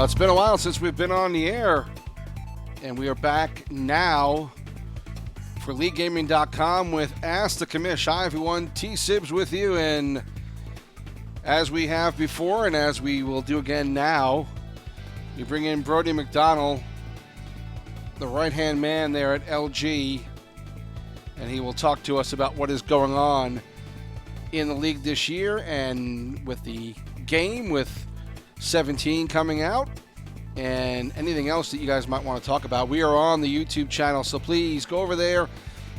It's been a while since we've been on the air, and we are back now for LeagueGaming.com with Ask the Commish. Hi, everyone. TSibs with you, and as we have before, and as we will do again now, we bring in Brodie McDonald, the right-hand man there at LG, and he will talk to us about what is going on in the league this year and with the game, with 17 coming out, and anything else that you guys might want to talk about. We are on the YouTube channel, so please go over there,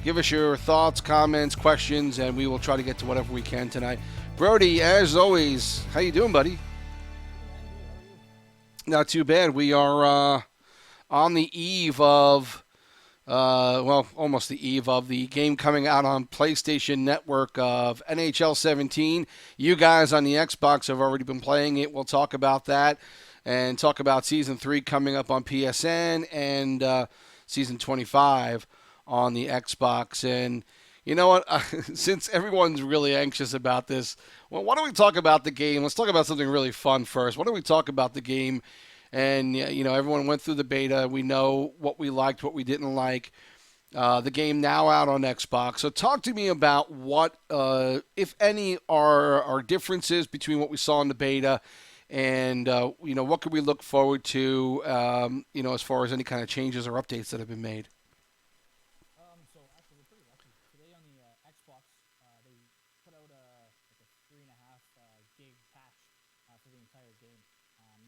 give us your thoughts, comments, questions, and we will try to get to whatever we can tonight. Brodie, as always, how you doing, buddy? Not too bad. We are on the eve of, almost the eve of the game coming out on PlayStation Network of NHL 17. You guys on the Xbox have already been playing it. We'll talk about that and talk about Season 3 coming up on PSN and Season 25 on the Xbox. And you know what? Since everyone's really anxious about this, well, why don't we talk about the game? Let's talk about something really fun first. Why don't we talk about the game? And, you know, everyone went through the beta. We know what we liked, what we didn't like. The game now out on Xbox. So talk to me about what, if any, are differences between what we saw in the beta and, you know, what could we look forward to, you know, as far as any kind of changes or updates that have been made. So actually, we're pretty lucky. Today on the Xbox, they put out like a 3.5 gig patch for the entire game.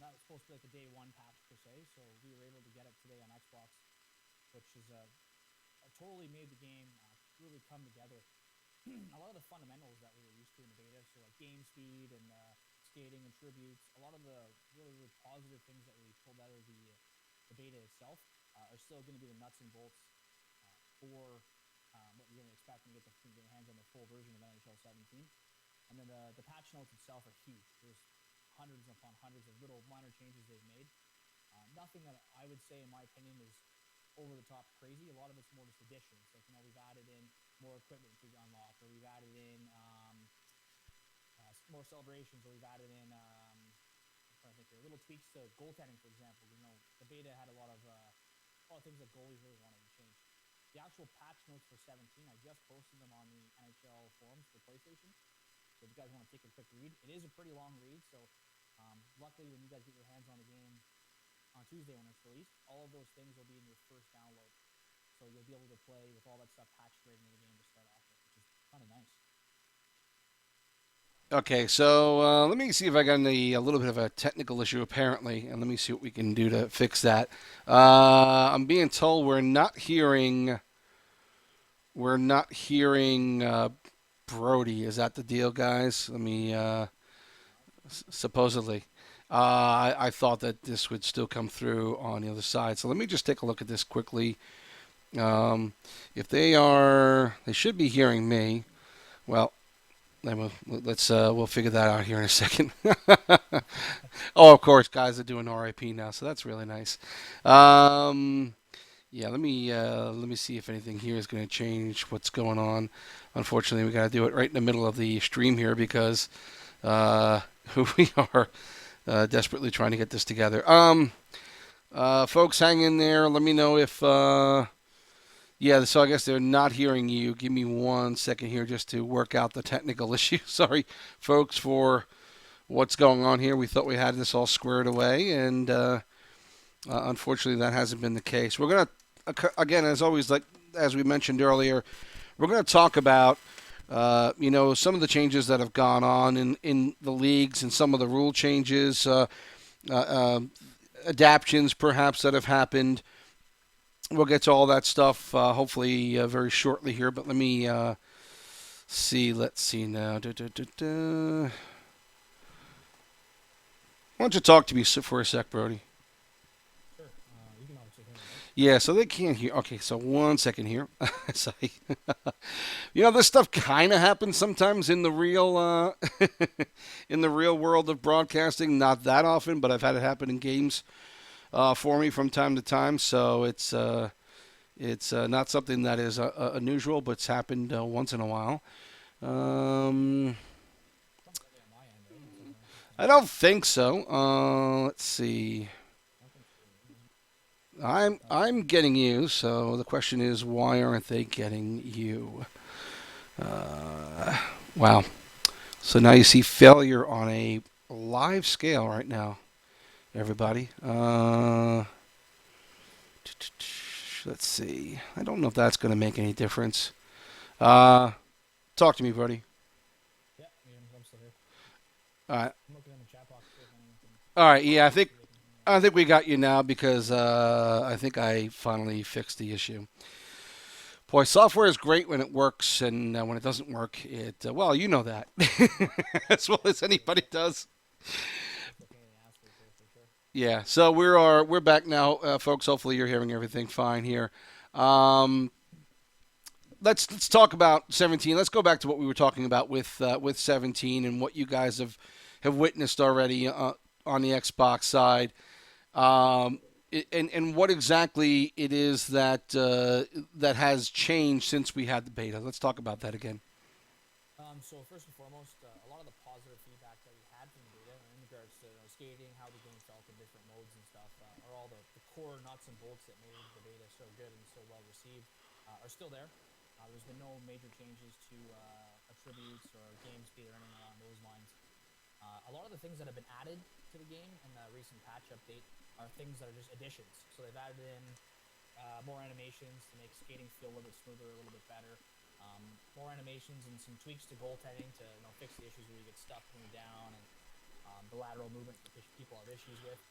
Not supposed to be like a day one patch per se, so we were able to get it today on Xbox, which is totally made the game really come together. A lot of the fundamentals that we were used to in the beta, so like game speed and skating and tributes, a lot of the really, really positive things that we pulled out of the beta itself are still going to be the nuts and bolts for what you're going to expect when you get your hands on the full version of NHL 17. And then the patch notes itself are huge. There's hundreds upon hundreds of little minor changes they've made. Nothing that I would say, in my opinion, is over the top crazy. A lot of it's more just additions. Like, you know, we've added in more equipment to unlock, or we've added in more celebrations, or we've added in I'm trying to think here, little tweaks to goaltending, for example. You know, the beta had a lot of things that goalies really wanted to change. The actual patch notes for 17, I just posted them on the NHL forums for PlayStation. So if you guys want to take a quick read, it is a pretty long read. So luckily, when you guys get your hands on the game on Tuesday when it's released, all of those things will be in your first download. So you'll be able to play with all that stuff patched right into the game to start off with, which is kind of nice. Okay, so let me see if I got a little bit of a technical issue, apparently, and let me see what we can do to fix that. I'm being told we're not hearing Brodie. Is that the deal, guys? Let me, supposedly. I thought that this would still come through on the other side. So let me just take a look at this quickly. If they should be hearing me. Well, we'll figure that out here in a second. Oh, of course, guys are doing RIP now, so that's really nice. Yeah, let me see if anything here is going to change what's going on. Unfortunately, we got to do it right in the middle of the stream here because we are desperately trying to get this together. Folks, hang in there. Let me know if yeah, so I guess they're not hearing you. Give me 1 second here just to work out the technical issue. Sorry, folks, for what's going on here. We thought we had this all squared away, and unfortunately that hasn't been the case. We're going to, again, as always, like as we mentioned earlier, we're going to talk about you know, some of the changes that have gone on in the leagues and some of the rule changes, adaptions perhaps that have happened. We'll get to all that stuff hopefully very shortly here, but let me see. Let's see now. Why don't you talk to me for a sec, Brodie? Sure. You can obviously hear me, right? Yeah, so they can't hear. Okay, so 1 second here. Sorry. You know, this stuff kind of happens sometimes in the real in the real world of broadcasting. Not that often, but I've had it happen in games for me from time to time. So it's not something that is unusual, but it's happened once in a while. I don't think so. Let's see. I'm getting you. So the question is, why aren't they getting you? Uh, wow. So now you see failure on a live scale right now, everybody. Let's see. I don't know if that's going to make any difference. Uh, Talk to me, buddy. Yeah, I'm still here. All right. I'm looking in the chat box if anyone can All right. Yeah, see if they can hear me. I think we got you now because I think I finally fixed the issue. Boy, software is great when it works, and when it doesn't work, well, you know that as well as anybody does. It's a pain in the ass for sure. Yeah. So we're back now, folks. Hopefully, you're hearing everything fine here. Um, let's talk about 17. Let's go back to what we were talking about with 17 and what you guys have witnessed already on the Xbox side. Um, and what exactly it is that has changed since we had the beta. Let's talk about that again. So first and foremost, a lot of the positive feedback that we had from the beta in regards to skating, how the game felt in different modes and stuff, are all the core nuts and bolts that made the beta so good and so well received, are still there. There's been no major changes to attributes or game speed or anything along those lines. A lot of the things that have been added to the game in the recent patch update are things that are just additions. So they've added in more animations to make skating feel a little bit smoother, a little bit better. More animations and some tweaks to goaltending to fix the issues where you get stuck when you're down and the lateral movement that people have issues with.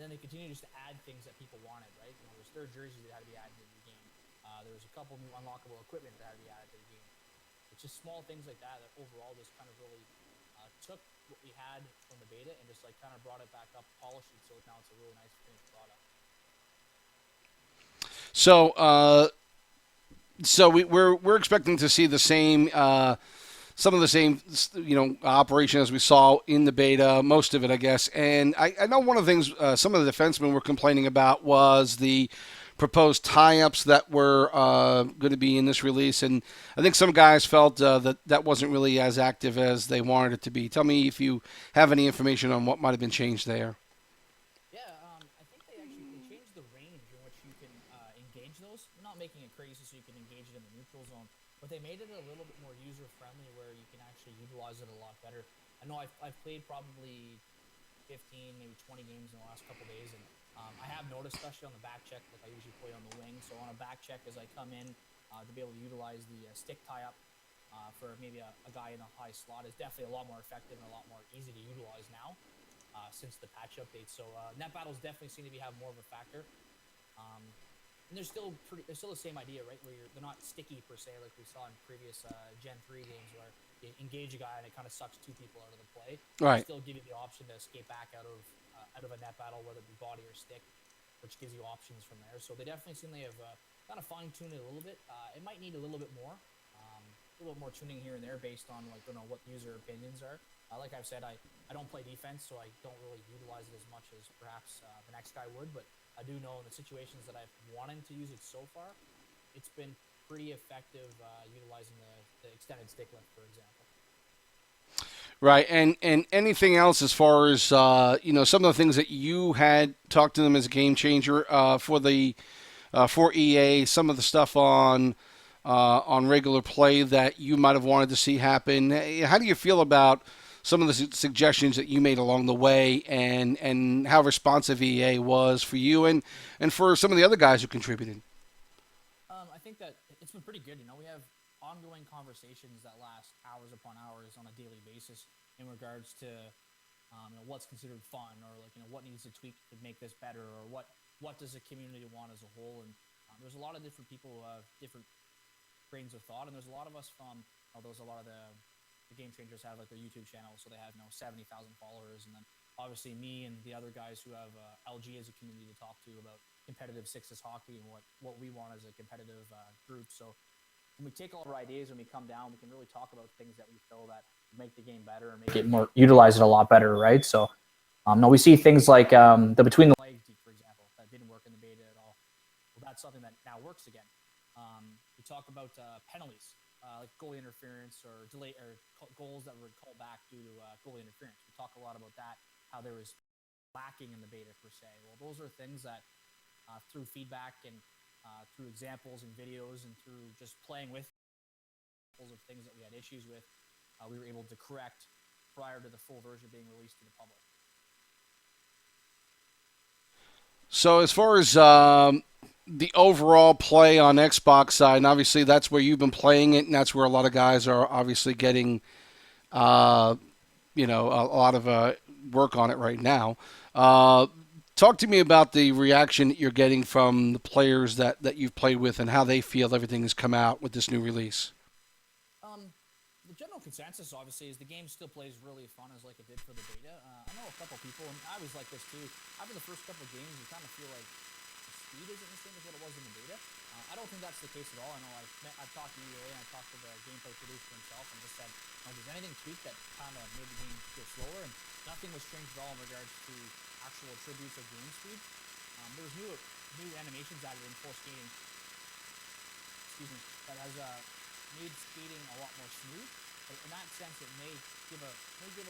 Then they continue just to add things that people wanted, right? There's third jerseys that had to be added to the game. There's a couple new unlockable equipment that had to be added to the game. It's just small things like that that overall just kind of really took what we had from the beta and just like kind of brought it back up, polished it, so now it's a really nice finished product. So we're expecting to see the same. Some of the same, operation as we saw in the beta, most of it, I guess. And I know one of the things some of the defensemen were complaining about was the proposed tie-ups that were going to be in this release, and I think some guys felt that wasn't really as active as they wanted it to be. Tell me if you have any information on what might have been changed there. Yeah, I think they changed the range in which you can engage those. They're not making it crazy so you can engage it in the neutral zone, but they made it a little bit more user friendly where you can actually utilize it a lot better. I know I've played probably 15, maybe 20 games in the last couple days, and I have noticed, especially on the back check, like I usually play on the wing. So on a back check, as I come in to be able to utilize the stick tie up for maybe a guy in a high slot is definitely a lot more effective and a lot more easy to utilize now since the patch update. So net battles definitely seem to have more of a factor. And they're still the same idea, right? Where they're not sticky per se, like we saw in previous Gen 3 games where you engage a guy and it kind of sucks two people out of the play. Right. They still give you the option to escape back out of a net battle, whether it be body or stick, which gives you options from there. So they definitely seem they have kind of fine-tuned it a little bit. It might need a little bit more. A little bit more tuning here and there based on what user opinions are. Like I've said, I don't play defense, so I don't really utilize it as much as perhaps the next guy would. But I do know in the situations that I've wanted to use it so far, it's been pretty effective utilizing the extended stick lift, for example. Right, and anything else as far as some of the things that you had talked to them as a game changer for EA, some of the stuff on regular play that you might have wanted to see happen. How do you feel about some of the suggestions that you made along the way, and how responsive EA was for you and for some of the other guys who contributed? I think that it's been pretty good. We have ongoing conversations that last hours upon hours on a daily basis in regards to what's considered fun, or what needs to tweak to make this better, or what does the community want as a whole. And there's a lot of different people who have different grains of thought, and there's a lot of us from there's a lot of the game changers have like their YouTube channel, so they have 70,000 followers, and then obviously me and the other guys who have LG as a community to talk to about competitive sixes hockey and what we want as a competitive group. So when we take all our ideas and we come down, we can really talk about things that we feel that make the game better and make it more, utilize it a lot better, right? So no, we see things like the between the legs, for example, that didn't work in the beta at all. Well, that's something that now works again. We talk about penalties, like goalie interference or delay or goals that were called back due to goalie interference. We talk a lot about that, how there was lacking in the beta per se. Well, those are things that through feedback and through examples and videos and through just playing with of things that we had issues with, we were able to correct prior to the full version being released to the public. So as far as the overall play on Xbox side, and obviously that's where you've been playing it, and that's where a lot of guys are obviously getting, a lot of work on it right now. Talk to me about the reaction that you're getting from the players that you've played with and how they feel everything has come out with this new release. The general consensus, obviously, is the game still plays really fun as like it did for the beta. I know a couple people, and I was like this too. After the first couple games, you kind of feel like the speed isn't the same as what it was in the beta. I don't think that's the case at all. I know I've talked to EA and I talked to the gameplay producer himself and just said, does anything tweak that kind of made the game go slower? And nothing was changed at all in regards to actual attributes of game speed. There was new animations added in Force Skating, that has made skating a lot more smooth. But in that sense, it may give a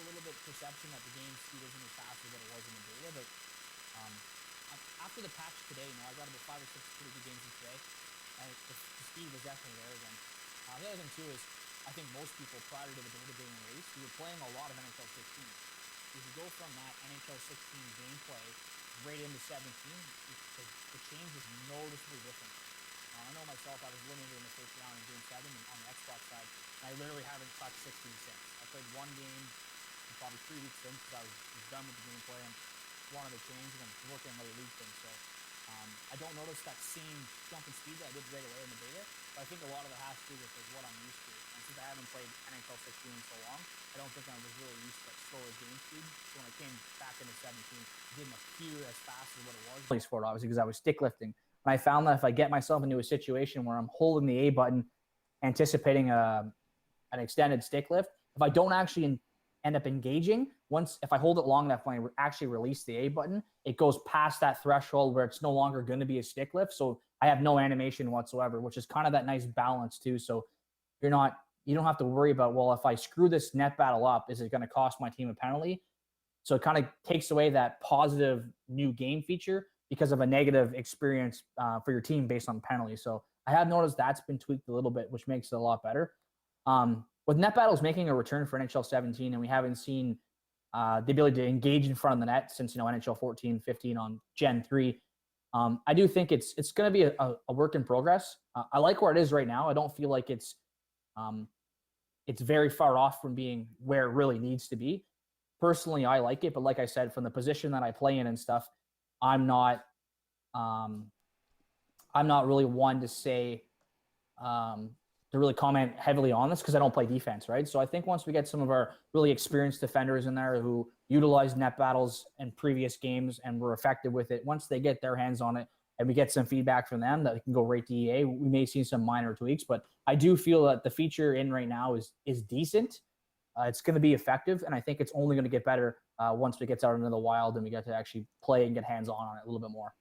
little bit perception that the game speed isn't as fast as what it was in the beta. But after the patch today, I got about 5 or 6 pretty good games in today, and the speed was definitely there again. The other thing too is, I think most people prior to the beta being released, we were playing a lot of NHL 16. If you go from that NHL 16 gameplay right into 17, the change is noticeably different. I know myself, I was limited in the first round in Game 7 on the Xbox side, and I literally haven't touched 16 since. I played one game probably 3 weeks in because I was done with the gameplay and wanted to change, and I'm working on another league thing. So I don't notice that same jump in speed that I did right away in the beta, but I think a lot of it has to do with what I'm used to. And since I haven't played NHL 16 in so long, I don't think I was really used to that slower game speed. So when I came back into 17, it didn't appear as fast as what it was. Place for it, obviously, because I was stick lifting. And I found that if I get myself into a situation where I'm holding the A button, anticipating an extended stick lift, if I don't actually end up engaging, if I hold it long enough when I actually release the A button, it goes past that threshold where it's no longer going to be a stick lift. So I have no animation whatsoever, which is kind of that nice balance too. So you don't have to worry about, well, if I screw this net battle up, is it going to cost my team a penalty? So it kind of takes away that positive new game feature because of a negative experience for your team based on penalties. So I have noticed that's been tweaked a little bit, which makes it a lot better. With net battles making a return for NHL 17, and we haven't seen the ability to engage in front of the net since NHL 14, 15 on Gen 3. I do think it's going to be a work in progress. I like where it is right now. I don't feel like it's very far off from being where it really needs to be. Personally, I like it, but like I said, from the position that I play in and stuff, I'm not really one to say to really comment heavily on this because I don't play defense, right? So I think once we get some of our really experienced defenders in there who utilize net battles in previous games and were effective with it, once they get their hands on it and we get some feedback from them that can go right to EA, we may see some minor tweaks. But I do feel that the feature in right now is decent. It's going to be effective, and I think it's only going to get better once it gets out into the wild and we get to actually play and get hands-on it a little bit more.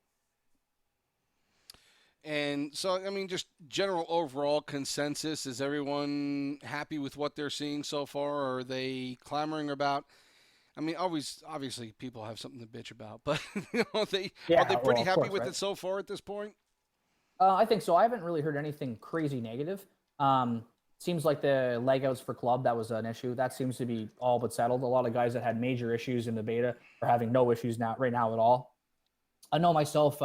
And so, I mean, just general overall consensus. Is everyone happy with what they're seeing so far? Or are they clamoring about? I mean, obviously, people have something to bitch about, but are they pretty happy with it so far at this point? I think so. I haven't really heard anything crazy negative. Seems like the legouts for club, that was an issue. That seems to be all but settled. A lot of guys that had major issues in the beta are having no issues right now at all. I know myself,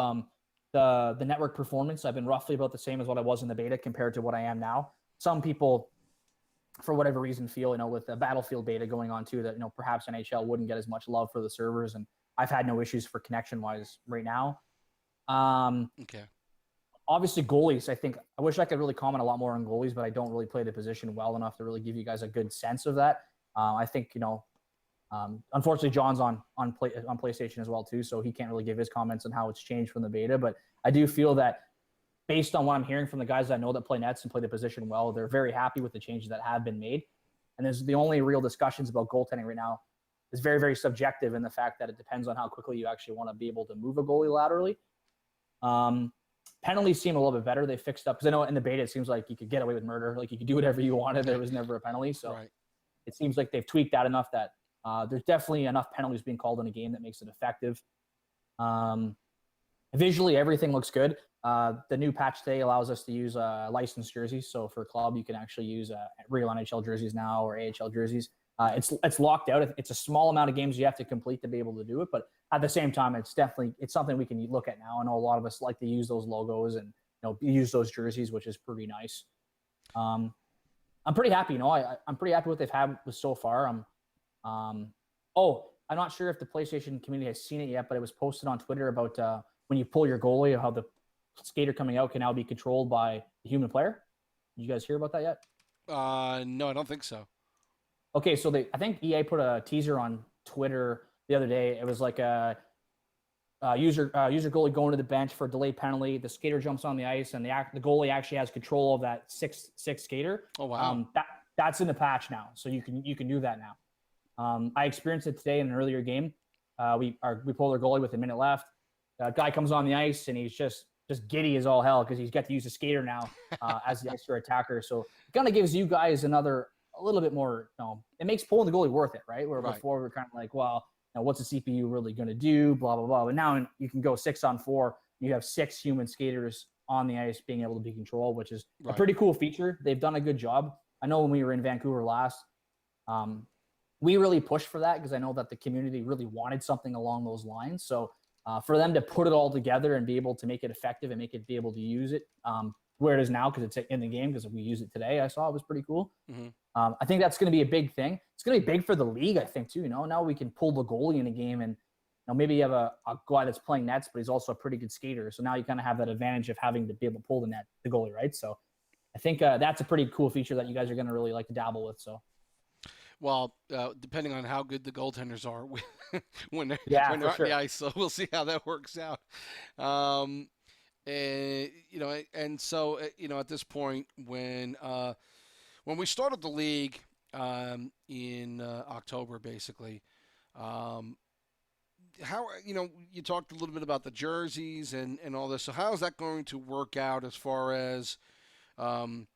the network performance, I've been roughly about the same as what I was in the beta compared to what I am now. Some people, for whatever reason, feel, with the Battlefield beta going on too, that, perhaps NHL wouldn't get as much love for the servers. And I've had no issues for connection-wise right now. Okay. Obviously, goalies, I wish I could really comment a lot more on goalies, but I don't really play the position well enough to really give you guys a good sense of that. I think, unfortunately, John's on PlayStation as well, too, so he can't really give his comments on how it's changed from the beta. But I do feel that based on what I'm hearing from the guys I know that play nets and play the position well, they're very happy with the changes that have been made. And there's the only real discussions about goaltending right now is very, very subjective in the fact that it depends on how quickly you actually want to be able to move a goalie laterally. Penalties seem a little bit better. They fixed up because I know in the beta it seems like you could get away with murder, like you could do whatever you wanted. There was never a penalty, so It seems like they've tweaked that enough that there's definitely enough penalties being called in a game that makes it effective. Visually, everything looks good. The new patch today allows us to use licensed jerseys. So for club, you can actually use real NHL jerseys now or AHL jerseys. It's locked out. It's a small amount of games you have to complete to be able to do it, but at the same time, it's something we can look at now. I know a lot of us like to use those logos and use those jerseys, which is pretty nice. Um, I'm pretty happy. I'm pretty happy with what they've had with so far. I'm not sure if the PlayStation community has seen it yet, but it was posted on Twitter about when you pull your goalie, how the skater coming out can now be controlled by the human player. Did you guys hear about that yet? No, I don't think so. Okay, so I think EA put a teaser on Twitter the other day. It was like user goalie going to the bench for a delayed penalty. The skater jumps on the ice, and the goalie actually has control of that six skater. Oh wow. That's in the patch now, so you can do that now. I experienced it today in an earlier game. We pulled our goalie with a minute left. Guy comes on the ice and he's just giddy as all hell because he's got to use the skater now as the extra attacker. So it kind of gives you guys a little bit more. It makes pulling the goalie worth it, right? Where before we're kind of like, well, what's the CPU really going to do? Blah blah blah. But now you can go 6-on-4. You have 6 human skaters on the ice being able to be controlled, which is a pretty cool feature. They've done a good job. I know when we were in Vancouver last, we really pushed for that because I know that the community really wanted something along those lines. So for them to put it all together and be able to make it effective and make it be able to use it where it is now, because it's in the game, because we use it today, I saw it was pretty cool. Mm-hmm. I think that's going to be a big thing. It's going to be big for the league, I think, too. Now we can pull the goalie in a game, and maybe you have a guy that's playing nets, but he's also a pretty good skater. So now you kind of have that advantage of having to be able to pull the goalie, right? So I think that's a pretty cool feature that you guys are going to really like to dabble with. So. Well, depending on how good the goaltenders are when they're on the ice, so we'll see how that works out. And so at this point, when we started the league in October, basically, how you talked a little bit about the jerseys and all this. So how is that going to work out as far as whatever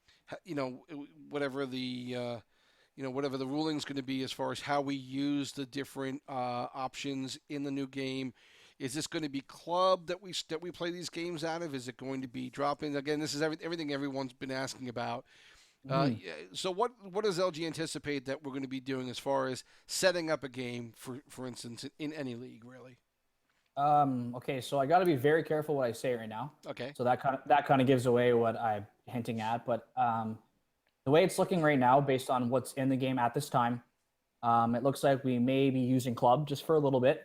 the whatever the ruling is going to be as far as how we use the different options in the new game? Is this going to be club that we play these games out of? Is it going to be drop-in? Again, this is everything everyone's been asking about. So what does LG anticipate that we're going to be doing as far as setting up a game, for instance, in any league, really? Okay, so I got to be very careful what I say right now. Okay. So that kind of gives away what I'm hinting at, but the way it's looking right now, based on what's in the game at this time, it looks like we may be using club just for a little bit,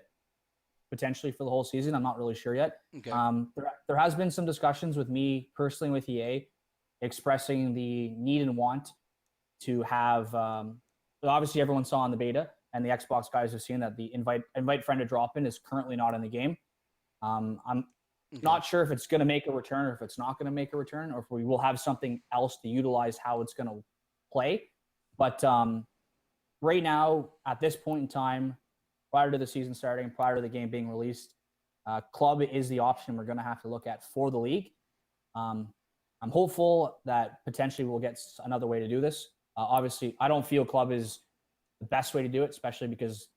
potentially for the whole season. I'm not really sure yet. Okay. There has been some discussions with me personally with EA expressing the need and want to have, obviously everyone saw in the beta and the Xbox guys have seen that the invite friend to drop in is currently not in the game. I'm not sure if it's going to make a return or if it's not going to make a return, or if we will have something else to utilize how it's going to play. But right now, at this point in time, prior to the season starting, prior to the game being released, club is the option we're going to have to look at for the league. I'm hopeful that potentially we'll get another way to do this. Obviously, I don't feel club is the best way to do it, especially because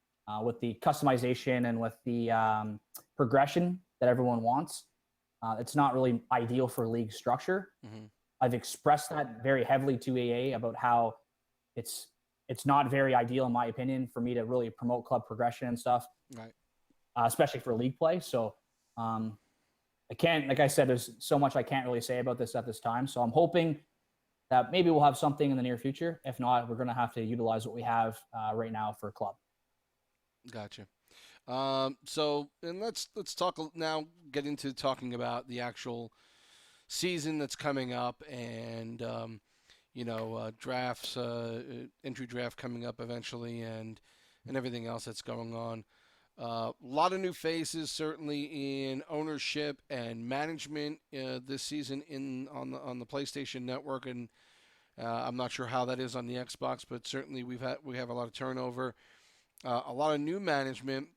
with the customization and with the progression that everyone wants, it's not really ideal for league structure. Mm-hmm. I've expressed that very heavily to AA about how it's not very ideal, in my opinion, for me to really promote club progression and stuff, right? Especially for league play. So I can't, like I said, there's so much I can't really say about this at this time. So I'm hoping that maybe we'll have something in the near future. If not, we're going to have to utilize what we have right now for club. Gotcha. So, and let's talk now. Get into talking about the actual season that's coming up, and drafts, entry draft coming up eventually, and everything else that's going on. A lot of new faces, certainly in ownership and management this season on the PlayStation Network, and I'm not sure how that is on the Xbox, but certainly we have a lot of turnover, a lot of new management,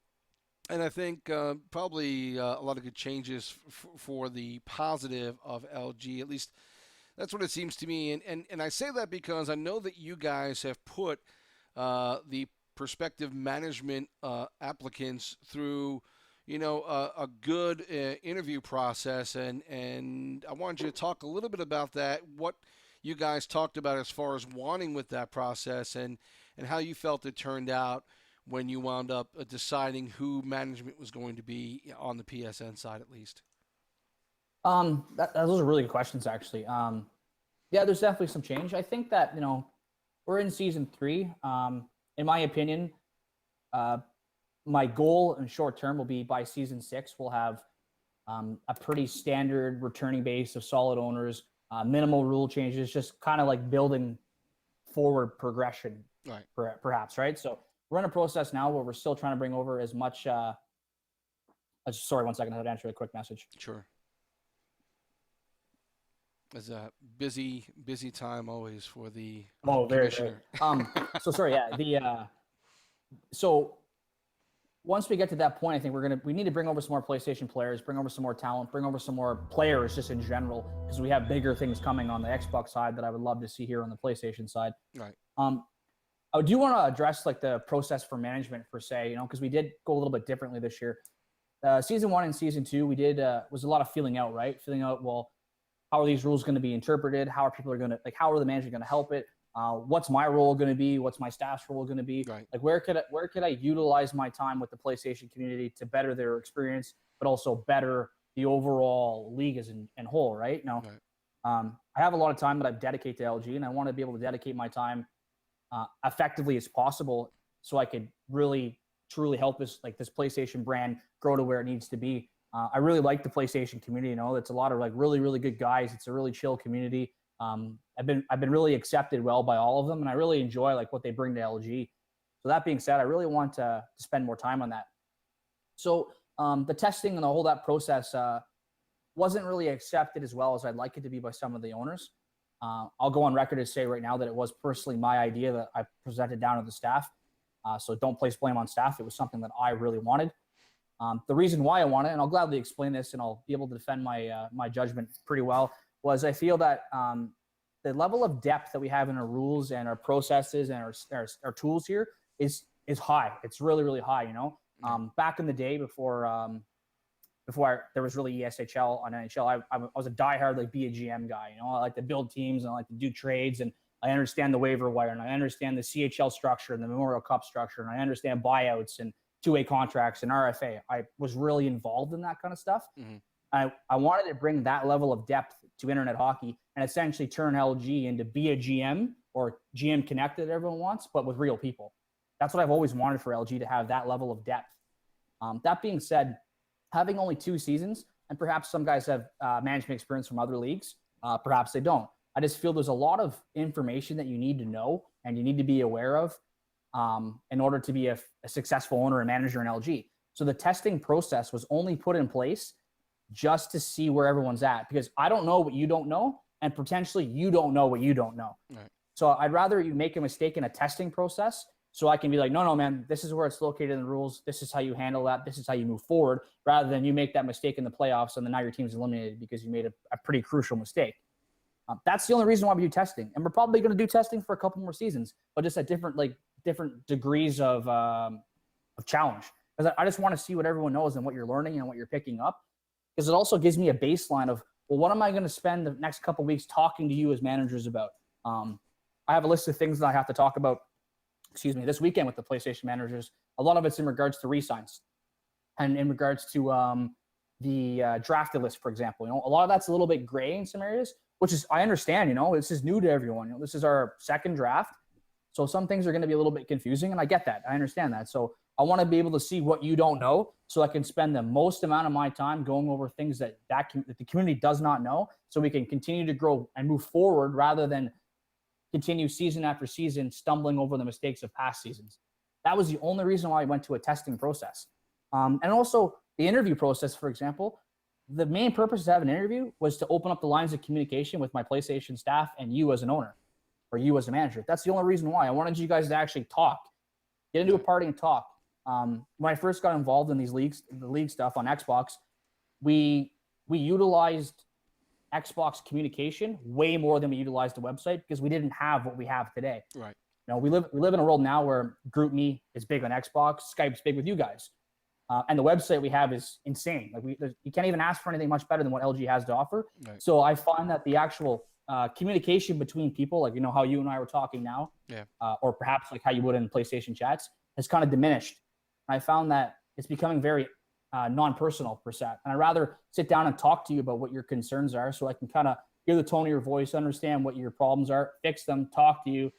and I think probably a lot of good changes for the positive of LG. At least that's what it seems to me, and I say that because I know that you guys have put the prospective management applicants through, a good interview process, and I wanted you to talk a little bit about that. What you guys talked about as far as wanting with that process, and how you felt it turned out when you wound up deciding who management was going to be on the PSN side, at least. Those are really good questions, actually. Yeah, there's definitely some change. I think that we're in season 3. In my opinion, uh, my goal in short term will be by season 6, we'll have a pretty standard returning base of solid owners, minimal rule changes, just kind of like building forward progression, Right. perhaps, right? So we're in a process now where we're still trying to bring over as much. Sorry, 1 second. I had to answer a quick message. Sure. It's a busy time always for the Oh, very, very. commissioner. So sorry, yeah. So once we get to that point, I think we need to bring over some more PlayStation players, bring over some more talent, bring over some more players just in general, because we have bigger things coming on the Xbox side that I would love to see here on the PlayStation side. Right. I do want to address like the process for management per se, because we did go a little bit differently this year. Season 1 and season 2, we did was a lot of feeling out, right? Feeling out, well, how are these rules going to be interpreted? How are people going to how are the managers going to help it? What's my role going to be? What's my staff's role going to be? Right. Like where could I utilize my time with the PlayStation community to better their experience, but also better the overall league as in whole, right? Now, Right. I have a lot of time that I dedicate to LG, and I want to be able to dedicate my time effectively as possible, so I could really truly help this PlayStation brand grow to where it needs to be. I really like the PlayStation community. It's a lot of like really, really good guys. It's a really chill community. I've been really accepted well by all of them, and I really enjoy like what they bring to LG. So that being said, I really want to spend more time on that. So the testing and the whole that process wasn't really accepted as well as I'd like it to be by some of the owners. I'll go on record to say right now that it was personally my idea that I presented down to the staff. So don't place blame on staff. It was something that I really wanted. The reason why I want it, and I'll gladly explain this, and I'll be able to defend my judgment pretty well, was I feel that the level of depth that we have in our rules and our processes and our tools here is high. It's really, really high. Back in the day before there was really ESHL on NHL, I was a diehard like be a GM guy. I like to build teams and I like to do trades, and I understand the waiver wire, and I understand the CHL structure and the Memorial Cup structure, and I understand buyouts and two-way contracts and RFA. I was really involved in that kind of stuff. Mm-hmm. I wanted to bring that level of depth to internet hockey and essentially turn LG into be a GM or GM connected that everyone wants, but with real people. That's what I've always wanted for LG, to have that level of depth. That being said, having only 2 seasons, and perhaps some guys have management experience from other leagues, perhaps they don't. I just feel there's a lot of information that you need to know and you need to be aware of in order to be a successful owner and manager in LG. So the testing process was only put in place just to see where everyone's at, because I don't know what you don't know, and potentially you don't know what you don't know. Right. So I'd rather you make a mistake in a testing process so I can be like, no, man, this is where it's located in the rules. This is how you handle that. This is how you move forward, rather than you make that mistake in the playoffs and then now your team's eliminated because you made a pretty crucial mistake. That's the only reason why we do testing. And we're probably going to do testing for a couple more seasons, but just at different degrees of challenge. Because I just want to see what everyone knows and what you're learning and what you're picking up. Because it also gives me a baseline of, well, what am I going to spend the next couple of weeks talking to you as managers about? I have a list of things that I have to talk about, this weekend with the PlayStation managers. A lot of it's in regards to re-signs and in regards to the drafted list, for example. A lot of that's a little bit gray in some areas, which is, I understand, this is new to everyone. This is our second draft. So some things are going to be a little bit confusing, and I get that. I understand that. So I want to be able to see what you don't know, so I can spend the most amount of my time going over things that the community does not know, so we can continue to grow and move forward rather than continue season after season stumbling over the mistakes of past seasons. That was the only reason why I went to a testing process. And also the interview process, for example, the main purpose to have an interview was to open up the lines of communication with my PlayStation staff and you as an owner or you as a manager. That's the only reason why I wanted you guys to actually talk, get into a party and talk. When I first got involved in the league stuff on Xbox, we utilized Xbox communication way more than we utilized the website because we didn't have what we have today. Right. We live in a world now where GroupMe is big on Xbox, Skype's big with you guys. And the website we have is insane. Like you can't even ask for anything much better than what LG has to offer. Right. So I find that the actual communication between people, like how you and I were talking now, Yeah. or perhaps like how you would in PlayStation chats, has kind of diminished. And I found that it's becoming very non-personal per se. And I'd rather sit down and talk to you about what your concerns are, so I can kind of hear the tone of your voice, understand what your problems are, fix them, talk to you,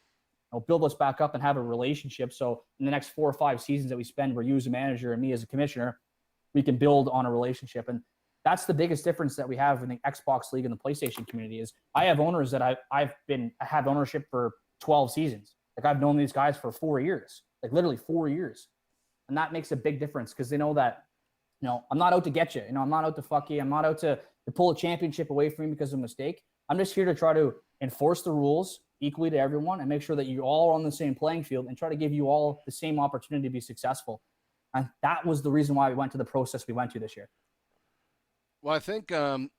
build us back up and have a relationship. So in the next 4 or 5 seasons that we spend, where you as a manager and me as a commissioner, we can build on a relationship. And that's the biggest difference that we have in the Xbox League and the PlayStation community. Is I have owners that I have ownership for 12 seasons. Like I've known these guys for 4 years, like literally 4 years. And that makes a big difference, because they know that, I'm not out to get you. I'm not out to fuck you. I'm not out to pull a championship away from you because of a mistake. I'm just here to try to enforce the rules equally to everyone and make sure that you all are on the same playing field and try to give you all the same opportunity to be successful. And that was the reason why we went to the process we went to this year. Well, I think I'm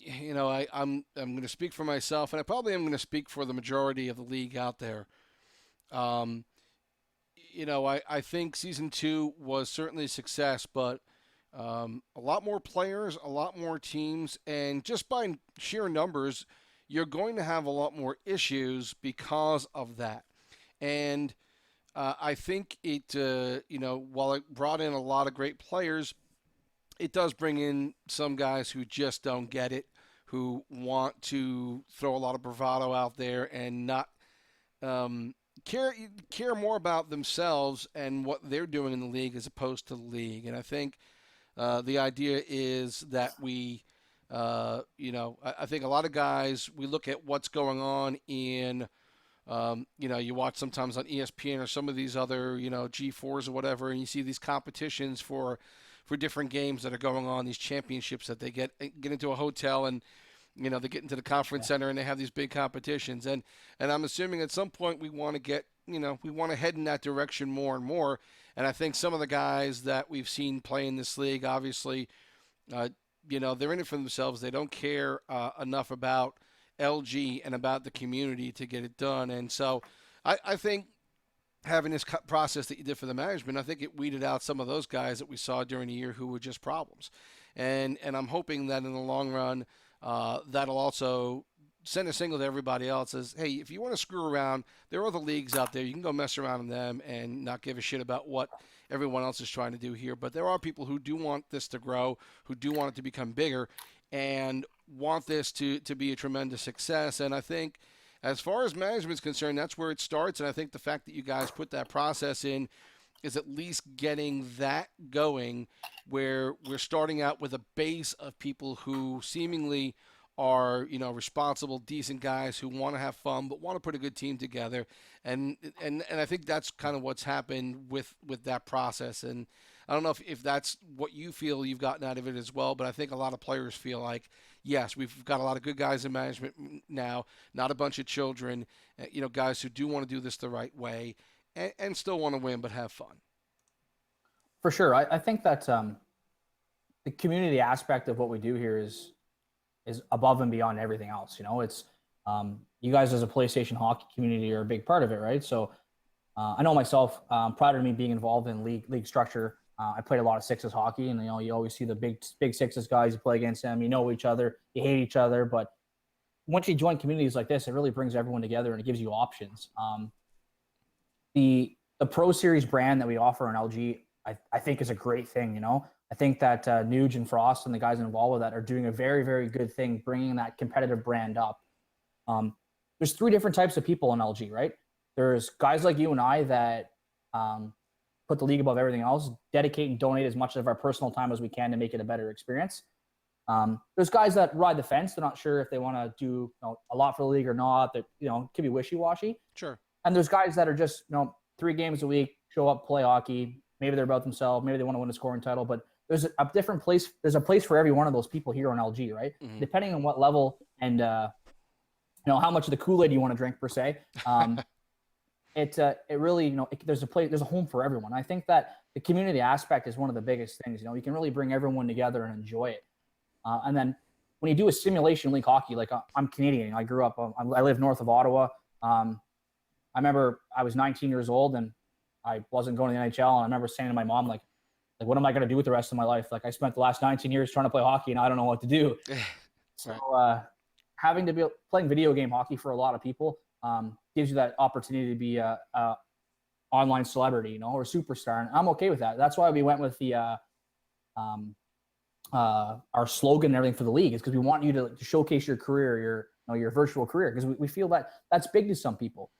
going to speak for myself, and I probably am going to speak for the majority of the league out there. I think season 2 was certainly a success, but a lot more players, a lot more teams, and just by sheer numbers, you're going to have a lot more issues because of that. And I think it, while it brought in a lot of great players, it does bring in some guys who just don't get it, who want to throw a lot of bravado out there and not care more about themselves and what they're doing in the league as opposed to the league. And I think the idea is that I think a lot of guys, we look at what's going on in, you watch sometimes on ESPN or some of these other, G4s or whatever, and you see these competitions for different games that are going on, these championships that they get into a hotel, and they get into the conference center and they have these big competitions. And I'm assuming at some point we want to get, we want to head in that direction more and more. And I think some of the guys that we've seen play in this league, obviously, they're in it for themselves. They don't care enough about LG and about the community to get it done. And so I think having this process that you did for the management, I think it weeded out some of those guys that we saw during the year who were just problems. And I'm hoping that in the long run, that'll also send a signal to everybody else as, hey, if you want to screw around, there are other leagues out there. You can go mess around in them and not give a shit about what everyone else is trying to do here. But there are people who do want this to grow, who do want it to become bigger, and want this to be a tremendous success. And I think as far as management is concerned, that's where it starts. And I think the fact that you guys put that process in is at least getting that going, where we're starting out with a base of people who seemingly are, responsible, decent guys who want to have fun but want to put a good team together. And I think that's kind of what's happened with that process. And I don't know if that's what you feel you've gotten out of it as well, but I think a lot of players feel like, yes, we've got a lot of good guys in management now, not a bunch of children, guys who do want to do this the right way and still want to win but have fun. For sure. I think that the community aspect of what we do here is above and beyond everything else. It's you guys as a PlayStation hockey community are a big part of it, right? So I know myself, prior to me being involved in league structure, I played a lot of sixes hockey, and you always see the big sixes guys. You play against them, you know each other, you hate each other, but once you join communities like this, it really brings everyone together and it gives you options. The Pro Series brand that we offer on LG, I think is a great thing. I think that Nuge and Frost and the guys involved with that are doing a very, very good thing, bringing that competitive brand up. There's 3 different types of people in LG, right? There's guys like you and I that put the league above everything else, dedicate and donate as much of our personal time as we can to make it a better experience. There's guys that ride the fence. They're not sure if they want to do a lot for the league or not. That can be wishy-washy. Sure. And there's guys that are just 3 games a week, show up, play hockey. Maybe they're about themselves. Maybe they want to win a scoring title. But there's a different place. There's a place for every one of those people here on LG, right? Mm-hmm. Depending on what level and how much of the Kool-Aid you want to drink per se. It really there's a home for everyone. I think that the community aspect is one of the biggest things. You can really bring everyone together and enjoy it. And then when you do a simulation league hockey, like I'm Canadian, I grew up, I live north of Ottawa. I remember I was 19 years old and I wasn't going to the NHL, and I remember saying to my mom, like Like, what am I going to do with the rest of my life? Like, I spent the last 19 years trying to play hockey, and I don't know what to do. So having to be playing video game hockey for a lot of people gives you that opportunity to be a online celebrity, you know, or superstar, and I'm okay with that. That's why we went with the our slogan and everything for the league, is because we want you to showcase your career, your virtual career, because we feel that that's big to some people.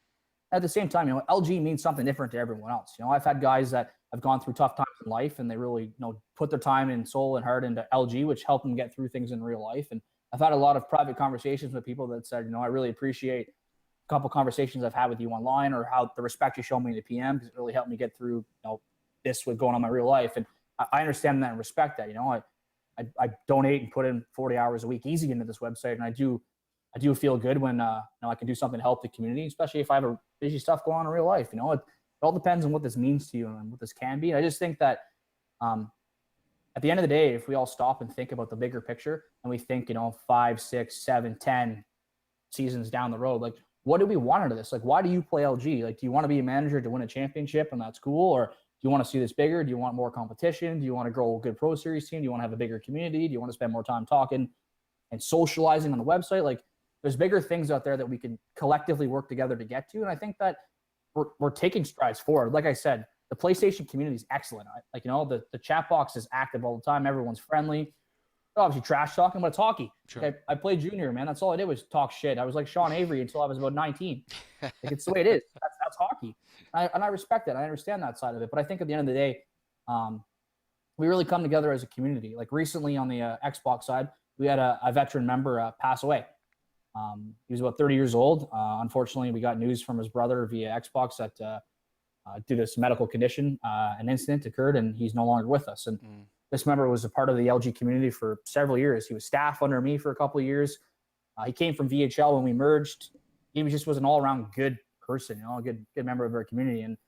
At the same time, you know, LG means something different to everyone else. You know, I've had guys that have gone through tough times in life, and they really, you know, put their time and soul and heart into LG, which helped them get through things in real life. And I've had a lot of private conversations with people that said, you know, I really appreciate a couple conversations I've had with you online, or how the respect you show me in the PM, because it really helped me get through, you know, this with going on in my real life. And I understand that and respect that. You know, I donate and put in 40 hours a week easy into this website, and I do feel good when you know, I can do something to help the community, especially if I have a busy stuff going on in real life. You know, it all depends on what this means to you and what this can be. And I just think that at the end of the day, if we all stop and think about the bigger picture, and we think, you know, 5, 6, 7, 10 seasons down the road, like, what do we want out of this? Like, why do you play LG? Like, do you want to be a manager to win a championship and that's cool? Or do you want to see this bigger? Do you want more competition? Do you want to grow a good Pro Series team? Do you want to have a bigger community? Do you want to spend more time talking and socializing on the website? Like, there's bigger things out there that we can collectively work together to get to. And I think that we're taking strides forward. Like I said, the PlayStation community is excellent. Like, you know, the chat box is active all the time. Everyone's friendly. Obviously trash talking, but it's hockey. Sure. Like, I played junior, man. That's all I did was talk shit. I was like Sean Avery until I was about 19. Like, it's the way it is. That's hockey. And I respect that. I understand that side of it. But I think at the end of the day, we really come together as a community. Like, recently on the Xbox side, we had a veteran member pass away. He was about 30 years old. Unfortunately, we got news from his brother via Xbox that due to some medical condition, an incident occurred, and he's no longer with us. And this member was a part of the LG community for several years. He was staff under me for a couple of years. He came from VHL when we merged. He was an all-around good person, you know, a good member of our community. And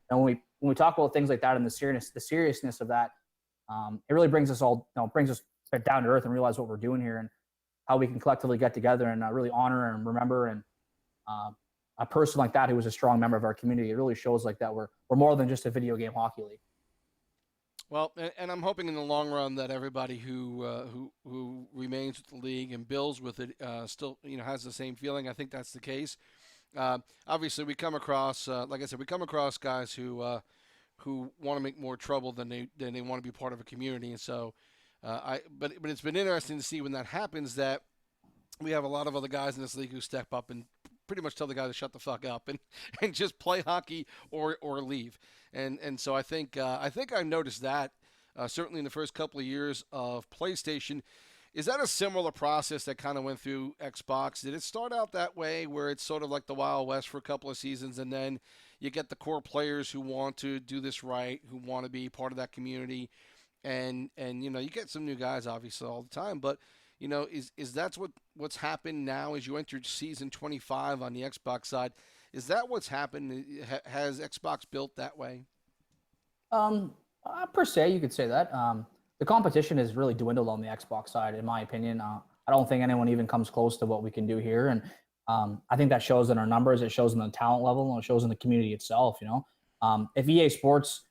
when we talk about things like that and the seriousness of that, it really brings us all, you know, brings us down to earth and realize what we're doing here and how we can collectively get together and really honor and remember. And a person like that who was a strong member of our community, it really shows like that we're more than just a video game hockey league. Well, and I'm hoping in the long run that everybody who remains with the league and builds with it still, you know, has the same feeling. I think that's the case. Obviously, we come across, like I said, guys who want to make more trouble than they want to be part of a community. And so, but it's been interesting to see when that happens that we have a lot of other guys in this league who step up and pretty much tell the guy to shut the fuck up and just play hockey or leave. And so I think I noticed that certainly in the first couple of years of PlayStation. Is that a similar process that kind of went through Xbox? Did it start out that way where it's sort of like the Wild West for a couple of seasons, and then you get the core players who want to do this right, who want to be part of that community, and you know, you get some new guys obviously all the time, but you know, is that's what's happened now as you enter season 25 on the Xbox side? Is that what's happened? Has Xbox built that way? Per se, you could say that. The competition has really dwindled on the Xbox side, in my opinion. I don't think anyone even comes close to what we can do here, and I think that shows in our numbers. It shows in the talent level, and it shows in the community itself. You know, if EA Sports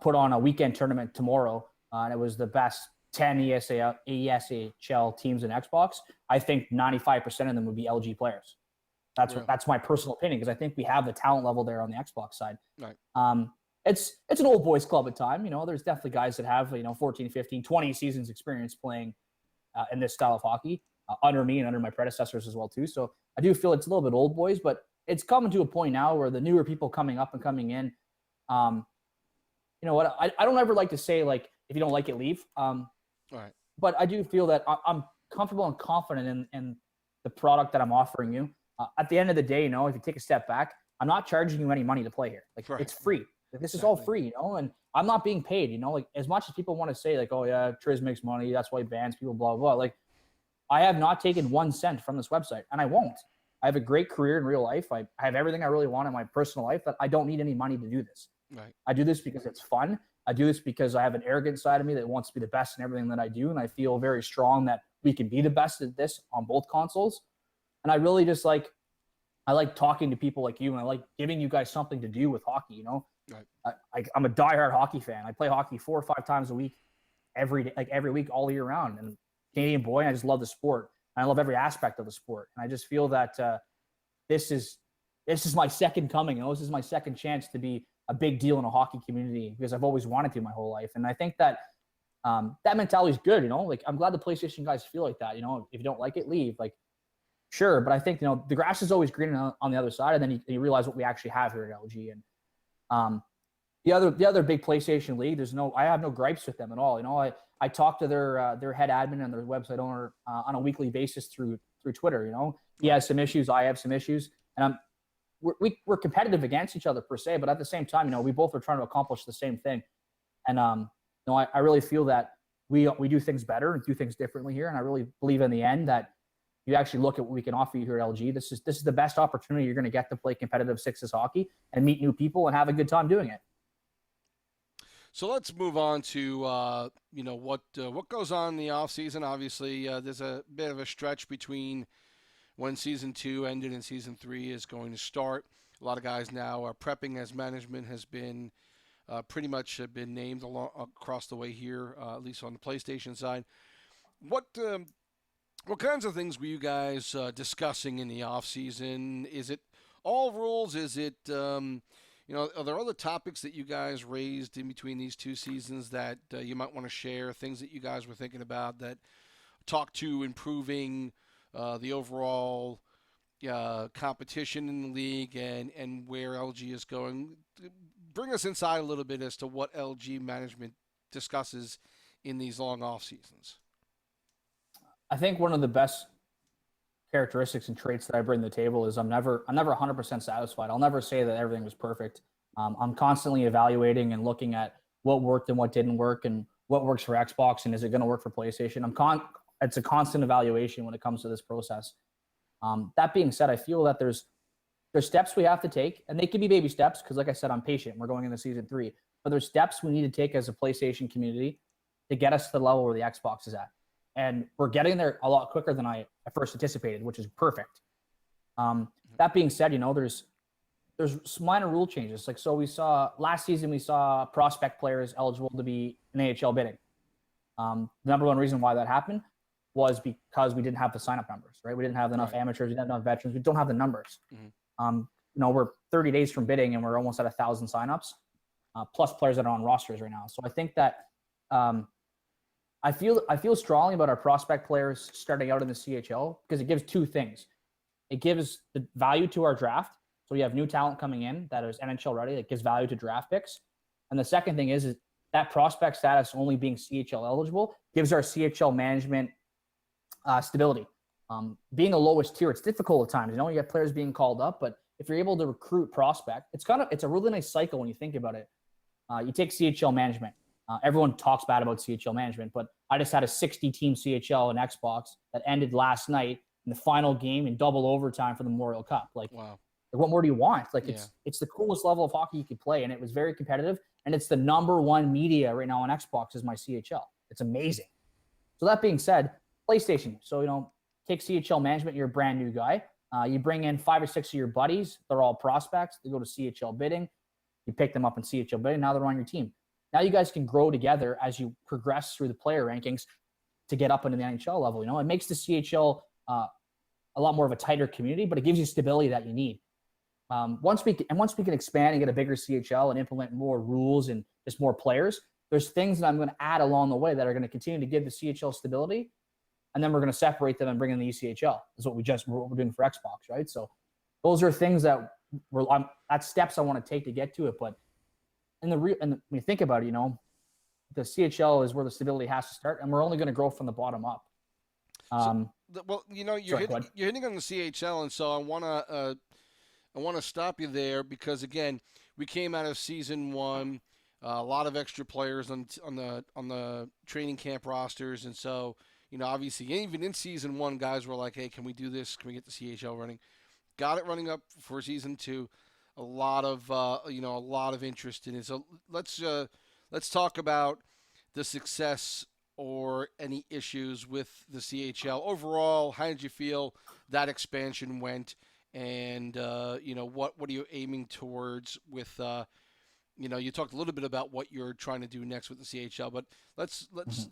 put on a weekend tournament tomorrow, and it was the best 10 ESHL teams in Xbox, I think 95% of them would be LG players. That's my personal opinion, because I think we have the talent level there on the Xbox side. Right. It's an old boys club at time. You know, there's definitely guys that have, you know, 14, 15, 20 seasons experience playing in this style of hockey under me and under my predecessors as well too. So I do feel it's a little bit old boys, but it's coming to a point now where the newer people coming up and coming in, you know what, I don't ever like to say, like, if you don't like it, leave. Right. But I do feel that I'm comfortable and confident in the product that I'm offering you. At the end of the day, you know, if you take a step back, I'm not charging you any money to play here. Like, right. It's free. Like, this is all free, you know, and I'm not being paid, you know, like, as much as people want to say, like, oh yeah, Triz makes money, that's why he bans people, blah, blah, blah. Like, I have not taken 1 cent from this website, and I won't. I have a great career in real life. I have everything I really want in my personal life, that I don't need any money to do this. Right. I do this because it's fun. I do this because I have an arrogant side of me that wants to be the best in everything that I do. And I feel very strong that we can be the best at this on both consoles. And I really just I like talking to people like you, and I like giving you guys something to do with hockey, you know? Right. Like, I'm a diehard hockey fan. I play hockey 4 or 5 times a week, every day, like every week, all year round. And Canadian boy, and I just love the sport. And I love every aspect of the sport. And I just feel that this is my second coming. This is my second chance to be a big deal in a hockey community, because I've always wanted to my whole life. And I think that that mentality is good. Like, I'm glad the PlayStation guys feel like that. If you don't like it, leave. Like, sure, but I think the grass is always green on the other side, and then you realize what we actually have here at LG. And the other big PlayStation league, I have no gripes with them at all. I talk to their head admin and their website owner on a weekly basis through Twitter. He has some issues, I have some issues, and we're competitive against each other per se, but at the same time, we both are trying to accomplish the same thing. And I really feel that we do things better and do things differently here, and I really believe in the end that you actually look at what we can offer you here at LG. This is the best opportunity you're going to get to play competitive sixes hockey and meet new people and have a good time doing it. So let's move on to what goes on in the off season. Obviously, there's a bit of a stretch between when season 2 ended and season 3 is going to start. A lot of guys now are prepping, as management has been pretty much been named across the way here, at least on the PlayStation side. What kinds of things were you guys discussing in the off season? Is it all rules? Is it are there other topics that you guys raised in between these 2 seasons that you might want to share? Things that you guys were thinking about that talk to improving the overall competition in the league and where LG is going? Bring us inside a little bit as to what LG management discusses in these long off seasons. I think one of the best characteristics and traits that I bring to the table is I'm never 100% satisfied. I'll never say that everything was perfect. I'm constantly evaluating and looking at what worked and what didn't work, and what works for Xbox and is it going to work for PlayStation. It's a constant evaluation when it comes to this process. That being said, I feel that there's steps we have to take, and they can be baby steps because, like I said, I'm patient. We're going into season 3, but there's steps we need to take as a PlayStation community to get us to the level where the Xbox is at. And we're getting there a lot quicker than I at first anticipated, which is perfect. That being said, there's some minor rule changes. Like, so last season, we saw prospect players eligible to be in AHL bidding. The number one reason why that happened was because we didn't have the sign-up numbers, right? We didn't have enough amateurs, we didn't have enough veterans, we don't have the numbers. We're 30 days from bidding and we're almost at 1,000 signups, plus players that are on rosters right now. So I think that I feel strongly about our prospect players starting out in the CHL because it gives 2 things. It gives the value to our draft. So we have new talent coming in that is NHL ready. That gives value to draft picks. And the second thing is that prospect status only being CHL eligible gives our CHL management stability. Being the lowest tier, it's difficult at times. You get players being called up, but if you're able to recruit prospect, it's a really nice cycle when you think about it. You take CHL management. Everyone talks bad about CHL management, but I just had a 60-team CHL in Xbox that ended last night in the final game in double overtime for the Memorial Cup. Wow. What more do you want? It's the coolest level of hockey you could play, and it was very competitive. And it's the number 1 media right now on Xbox is my CHL. It's amazing. So that being said, PlayStation. So take CHL management. You're a brand new guy. You bring in 5 or 6 of your buddies. They're all prospects. They go to CHL bidding. You pick them up in CHL bidding. Now they're on your team. Now you guys can grow together as you progress through the player rankings to get up into the NHL level. It makes the CHL a lot more of a tighter community, but it gives you stability that you need. Once we can expand and get a bigger CHL and implement more rules and just more players, there's things that I'm going to add along the way that are going to continue to give the CHL stability, and then we're going to separate them and bring in the ECHL. Is what we're doing for Xbox, right? So those are things that that's steps I want to take to get to it. But when you think about it, the CHL is where the stability has to start, and we're only going to grow from the bottom up. You're hitting on the CHL, and so I want to stop you there because, again, we came out of season 1, a lot of extra players on the training camp rosters, and so obviously even in season 1, guys were like, "Hey, can we do this? Can we get the CHL running?" Got it running up for season 2. A lot of interest in it. So let's talk about the success or any issues with the CHL overall. How did you feel that expansion went? And what are you aiming towards with you talked a little bit about what you're trying to do next with the CHL, but let's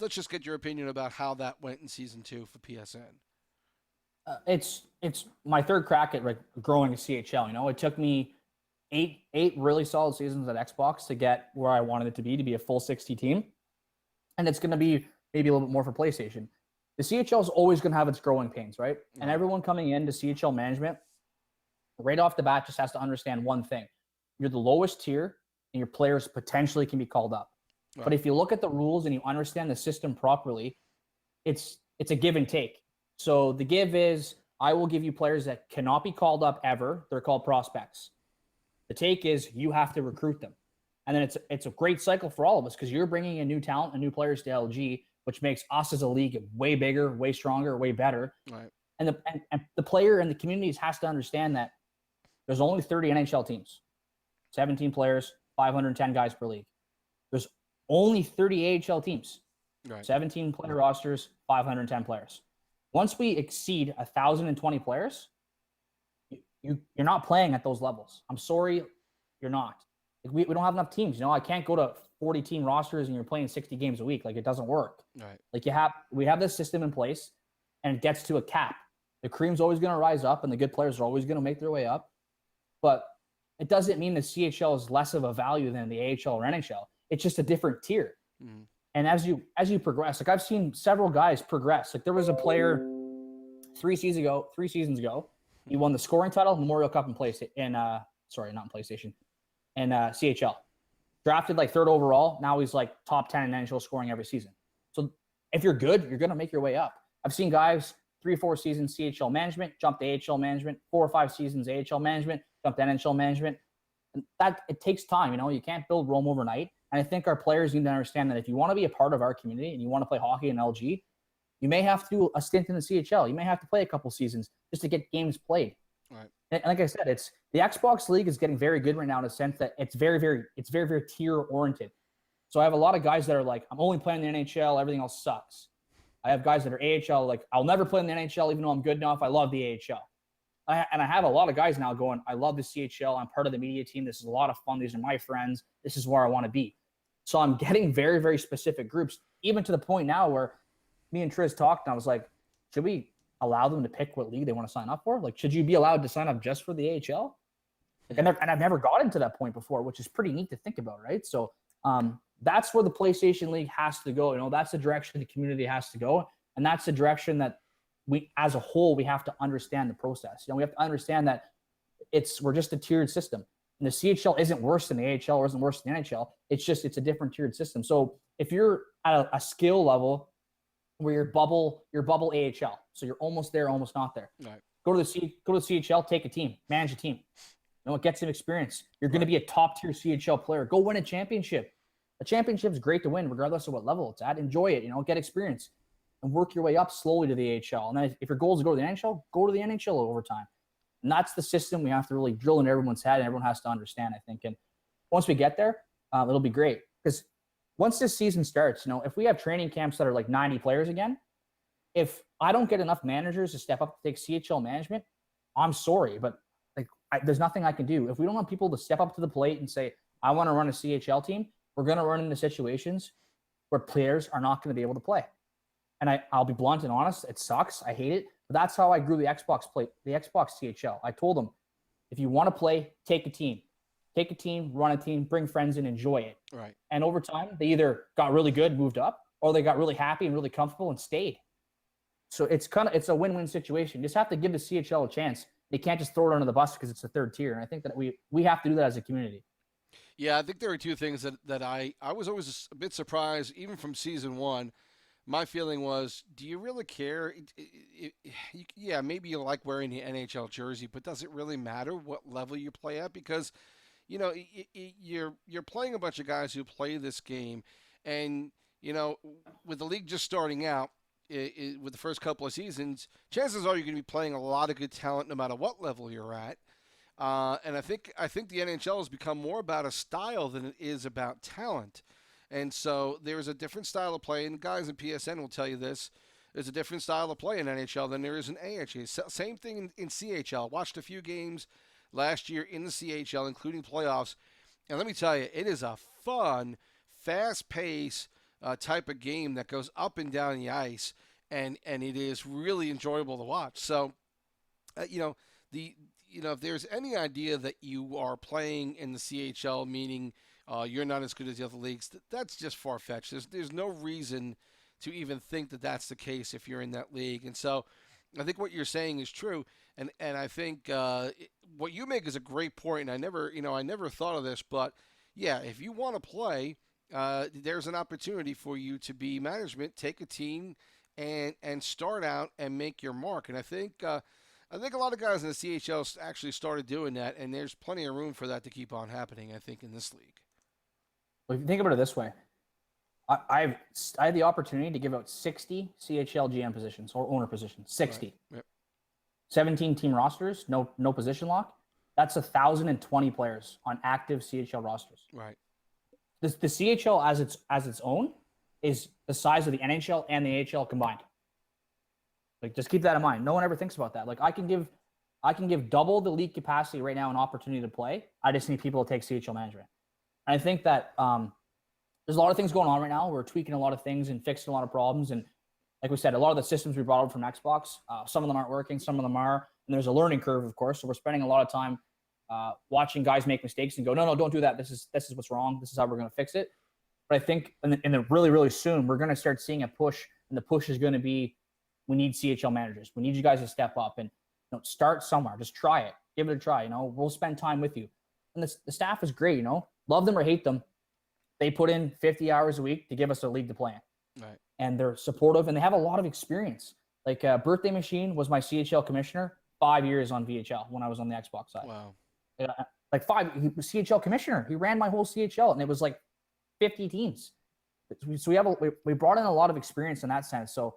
just get your opinion about how that went in season 2 for PSN. It's my third crack at like growing a CHL. It took me eight really solid seasons at Xbox to get where I wanted it to be a full 60 team, and it's going to be maybe a little bit more for PlayStation. The CHL is always going to have its growing pains, right? And everyone coming into CHL management right off the bat just has to understand one thing: you're the lowest tier, and your players potentially can be called up. Right. But if you look at the rules and you understand the system properly, it's a give and take. So the give is I will give you players that cannot be called up ever. They're called prospects. The take is you have to recruit them. And then it's a great cycle for all of us because you're bringing in new talent and new players to LG, which makes us as a league way bigger, way stronger, way better. Right. And the player and the communities has to understand that there's only 30 NHL teams, 17 players, 510 guys per league. There's only 30 AHL teams, right. 17 player rosters, 510 players. Once we exceed 1,020 players, you're not playing at those levels. I'm sorry, you're not. We don't have enough teams. I can't go to 40 team rosters and you're playing 60 games a week. Like, it doesn't work. Right. Like, we have this system in place, and it gets to a cap. The cream's always going to rise up, and the good players are always going to make their way up. But it doesn't mean the CHL is less of a value than the AHL or NHL. It's just a different tier. Mm-hmm. And as you progress, like I've seen several guys progress. Like there was a player 3 seasons ago, he won the scoring title, Memorial Cup in PlayStation, and CHL. Drafted like 3rd overall. Now he's like top 10 in NHL scoring every season. So if you're good, you're going to make your way up. I've seen guys 3 or 4 seasons CHL management, jump to AHL management, 4 or 5 seasons AHL management, jump to NHL management. And that it takes time. You can't build Rome overnight. And I think our players need to understand that if you want to be a part of our community and you want to play hockey in LG, you may have to do a stint in the CHL. You may have to play a couple seasons just to get games played. Right. And like I said, it's the Xbox League is getting very good right now in a sense that it's very, very tier oriented. So I have a lot of guys that are like, I'm only playing the NHL, everything else sucks. I have guys that are AHL, like I'll never play in the NHL even though I'm good enough. I love the AHL. And I have a lot of guys now going, I love the CHL. I'm part of the media team. This is a lot of fun. These are my friends. This is where I want to be. So I'm getting very, very specific groups, even to the point now where me and Triz talked, and I was like, should we allow them to pick what league they want to sign up for? Like, should you be allowed to sign up just for the AHL? And I've never gotten to that point before, which is pretty neat to think about, right? So that's where the PlayStation League has to go. That's the direction the community has to go. And that's the direction that we, as a whole, we have to understand the process. We have to understand that we're just a tiered system. And the CHL isn't worse than the AHL or isn't worse than the NHL. It's a different tiered system. So if you're at a skill level where you're bubble AHL, so you're almost there, almost not there. Right. Go to the CHL, take a team, manage a team. Get some experience. You're going to be a top tier CHL player. Go win a championship. A championship is great to win, regardless of what level it's at. Enjoy it. Get experience and work your way up slowly to the AHL. And then if your goal is to go to the NHL, go to the NHL over time. And that's the system we have to really drill into everyone's head, and everyone has to understand, I think. And once we get there, it'll be great. Because once this season starts, if we have training camps that are like 90 players again, if I don't get enough managers to step up to take CHL management, I'm sorry, but there's nothing I can do. If we don't want people to step up to the plate and say, I want to run a CHL team, we're going to run into situations where players are not going to be able to play. And I'll be blunt and honest, it sucks. I hate it. But that's how I grew the Xbox CHL. I told them, if you want to play, take a team. Take a team, run a team, bring friends in, enjoy it. Right. And over time, they either got really good, moved up, or they got really happy and really comfortable and stayed. So it's a win-win situation. You just have to give the CHL a chance. They can't just throw it under the bus because it's the 3rd tier. And I think that we have to do that as a community. Yeah, I think there are 2 things that I was always a bit surprised, even from season 1. My feeling was, do you really care? Yeah, maybe you like wearing the NHL jersey, but does it really matter what level you play at? Because, you're playing a bunch of guys who play this game, and with the league just starting out, with the first couple of seasons, chances are you're going to be playing a lot of good talent no matter what level you're at. And I think the NHL has become more about a style than it is about talent. And so there's a different style of play, and guys in PSN will tell you this. There's a different style of play in NHL than there is in AHL. Same thing in CHL. Watched a few games last year in the CHL, including playoffs, And let me tell you, it is a fun, fast-paced type of game that goes up and down the ice, and it is really enjoyable to watch. So, you know, the if there's any idea that you are playing in the CHL, meaning you're not as good as the other leagues, that's just far-fetched. There's no reason to even think that that's the case if you're in that league. And so I think what you're saying is true, and I think what you make is a great point. And I never thought of this, but yeah, if you want to play, there's an opportunity for you to be management, take a team, and start out and make your mark. And I think a lot of guys in the CHL actually started doing that, and there's plenty of room for that to keep on happening. I think in this league. Well, if you think about it this way, I had the opportunity to give out 60 CHL GM positions or owner positions. 60. Right. Yep. 17 team rosters, no position lock. That's 1,020 players on active CHL rosters. Right. The CHL as its own is the size of the NHL and the AHL combined. Like, just keep that in mind. No one ever thinks about that. Like, I can give double the league capacity right now an opportunity to play. I just need people to take CHL management. And I think that there's a lot of things going on right now. We're tweaking a lot of things and fixing a lot of problems. And like we said, a lot of the systems we brought over from Xbox, some of them aren't working, some of them are. And there's a learning curve, of course. So we're spending a lot of time watching guys make mistakes and go, no, don't do that. This is what's wrong. This is how we're going to fix it. But I think in the really, really soon, we're going to start seeing a push. And the push is going to be, we need CHL managers. We need you guys to step up and start somewhere. Just try it. Give it a try. We'll spend time with you. And the staff is great. Love them or hate them. They put in 50 hours a week to give us a league to play in. Right. And they're supportive, and they have a lot of experience. Like Birthday Machine was my CHL commissioner 5 years on VHL when I was on the Xbox side. Wow. Like 5, he was CHL commissioner. He ran my whole CHL, and it was like 50 teams. So we brought in a lot of experience in that sense. So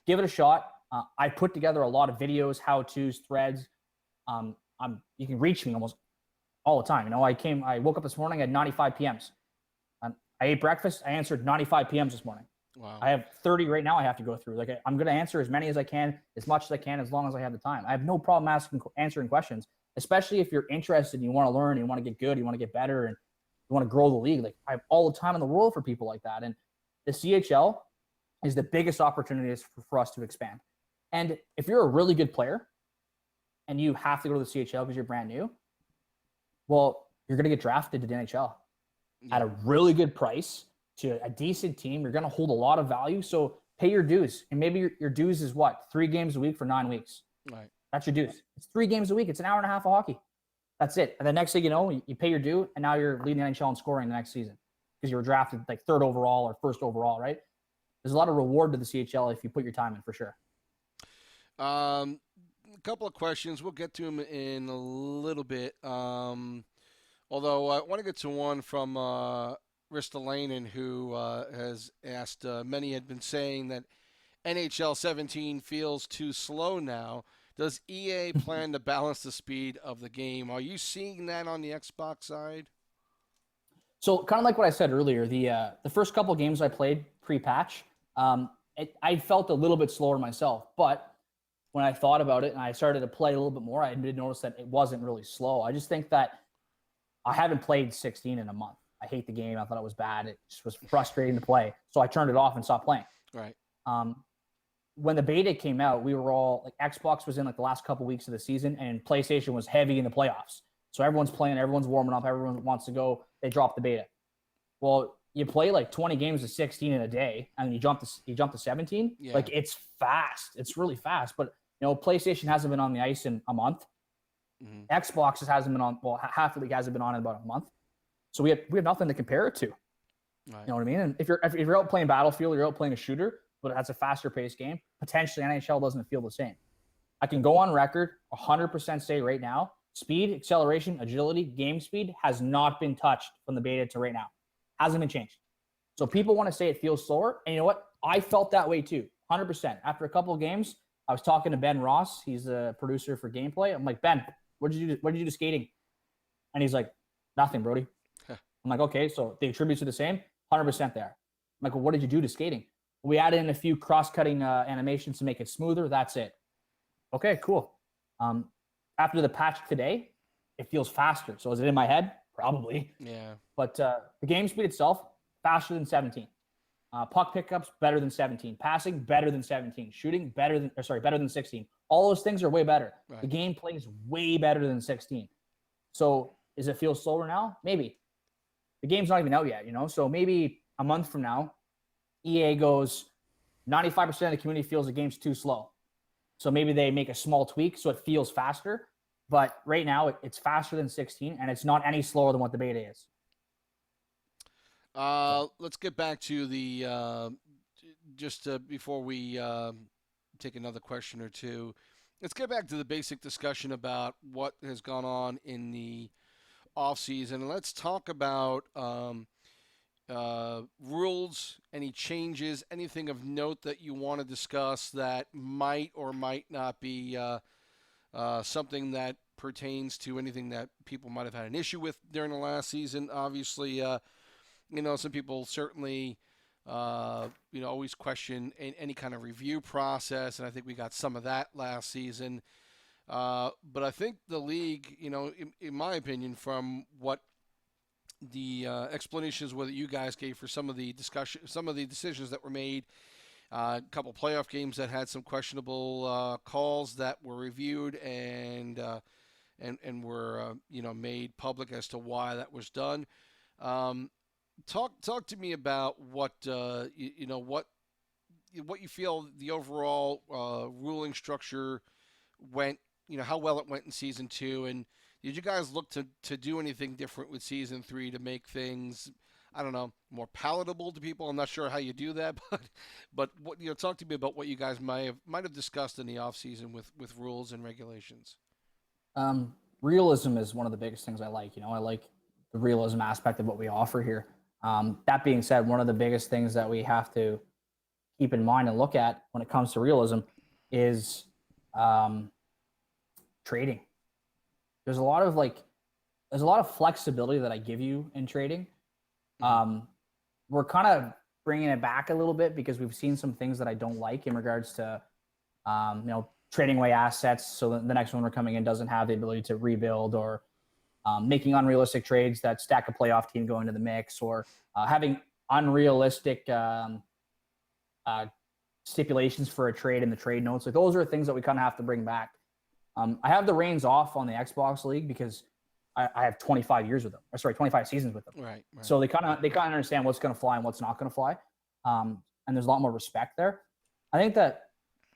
give it a shot. I put together a lot of videos, how-tos, threads. You can reach me almost all the time. I woke up this morning at 95 PMs. I ate breakfast. I answered 95 PMs this morning. Wow. I have 30 right now I have to go through. Like, I'm going to answer as many as I can, as much as I can, as long as I have the time. I have no problem answering questions, especially if you're interested and you want to learn, you want to get good, you want to get better, and you want to grow the league. Like, I have all the time in the world for people like that. And the CHL is the biggest opportunity for us to expand. And if you're a really good player and you have to go to the CHL because you're brand new, well, you're going to get drafted to the NHL at a really good price to a decent team. You're going to hold a lot of value. So pay your dues. And maybe your dues is what? 3 games a week for 9 weeks. Right. That's your dues. It's 3 games a week. It's an hour and a half of hockey. That's it. And the next thing you know, you pay your due, and now you're leading the NHL in scoring the next season because you were drafted like 3rd overall or 1st overall, right? There's a lot of reward to the CHL if you put your time in, for sure. A couple of questions. We'll get to them in a little bit. Although I want to get to one from Ristolainen, who has asked, many had been saying that NHL 17 feels too slow now. Does EA plan to balance the speed of the game? Are you seeing that on the Xbox side? So kind of like what I said earlier, the first couple of games I played pre-patch, I felt a little bit slower myself. But when I thought about it and I started to play a little bit more, I did notice that it wasn't really slow. I just think that I haven't played 16 in a month. I hate the game. I thought it was bad. It just was frustrating to play. So I turned it off and stopped playing. Right. When the beta came out, we were all like, Xbox was in like the last couple weeks of the season, and PlayStation was heavy in the playoffs. So everyone's playing, everyone's warming up, everyone wants to go. They dropped the beta. Well, you play like 20 games of 16 in a day, and you jump to 17. Yeah. Like, it's fast. It's really fast. But PlayStation hasn't been on the ice in a month. Mm-hmm. Xbox hasn't been on. Well, half the league hasn't been on in about a month. So we have nothing to compare it to. Right. You know what I mean? And if you're out playing Battlefield, you're out playing a shooter, but that's a faster paced game. Potentially, NHL doesn't feel the same. I can go on record, 100% say right now, speed, acceleration, agility, game speed has not been touched from the beta to right now. Hasn't been changed. So people want to say it feels slower, and you know what? I felt that way too, 100%. After a couple of games, I was talking to Ben Ross. He's the producer for gameplay. I'm like, Ben, what did you do to skating? And he's like, nothing, Brodie. I'm like, okay, so the attributes are the same, 100% there. I'm like, well, what did you do to skating? We added in a few cross-cutting animations to make it smoother. That's it. Okay, cool. After the patch today, it feels faster. So is it in my head? probably. Yeah. But the game speed itself, faster than 17. Puck pickups, better than 17. Passing, better than 17. Shooting, better than 16. All those things are way better. Right. The game plays way better than 16. So does it feel slower now? Maybe. The game's not even out yet, So maybe a month from now, EA goes, 95% of the community feels the game's too slow. So maybe they make a small tweak so it feels faster. But right now, it's faster than 16, and it's not any slower than what the beta is. Let's get back to the before we take another question or two. Let's get back to the basic discussion about what has gone on in the off season. Let's talk about rules, any changes, anything of note that you want to discuss that might or might not be something that pertains to anything that people might have had an issue with during the last season. Obviously, some people certainly, always question any kind of review process, and I think we got some of that last season. But I think the league, in my opinion, from what the explanations were that you guys gave for some of the decisions that were made, a couple playoff games that had some questionable calls that were reviewed and were made public as to why that was done. Talk to me about what what you feel the overall ruling structure went. How well it went in season 2, and did you guys look to do anything different with season 3 to make things, I don't know, more palatable to people? I'm not sure how you do that, but what talk to me about what you guys might have discussed in the off season with rules and regulations. Realism is one of the biggest things I like. I like the realism aspect of what we offer here. That being said, one of the biggest things that we have to keep in mind and look at when it comes to realism is trading. There's a lot of flexibility that I give you in trading. We're kind of bringing it back a little bit because we've seen some things that I don't like in regards to, trading away assets so that the next owner coming in doesn't have the ability to rebuild, or making unrealistic trades that stack a playoff team going to the mix, or having unrealistic stipulations for a trade in the trade notes. Like, those are things that we kind of have to bring back. I have the reins off on the Xbox League because I have 25 years with them. 25 seasons with them. Right. So they kind of understand what's going to fly and what's not going to fly. And there's a lot more respect there. I think that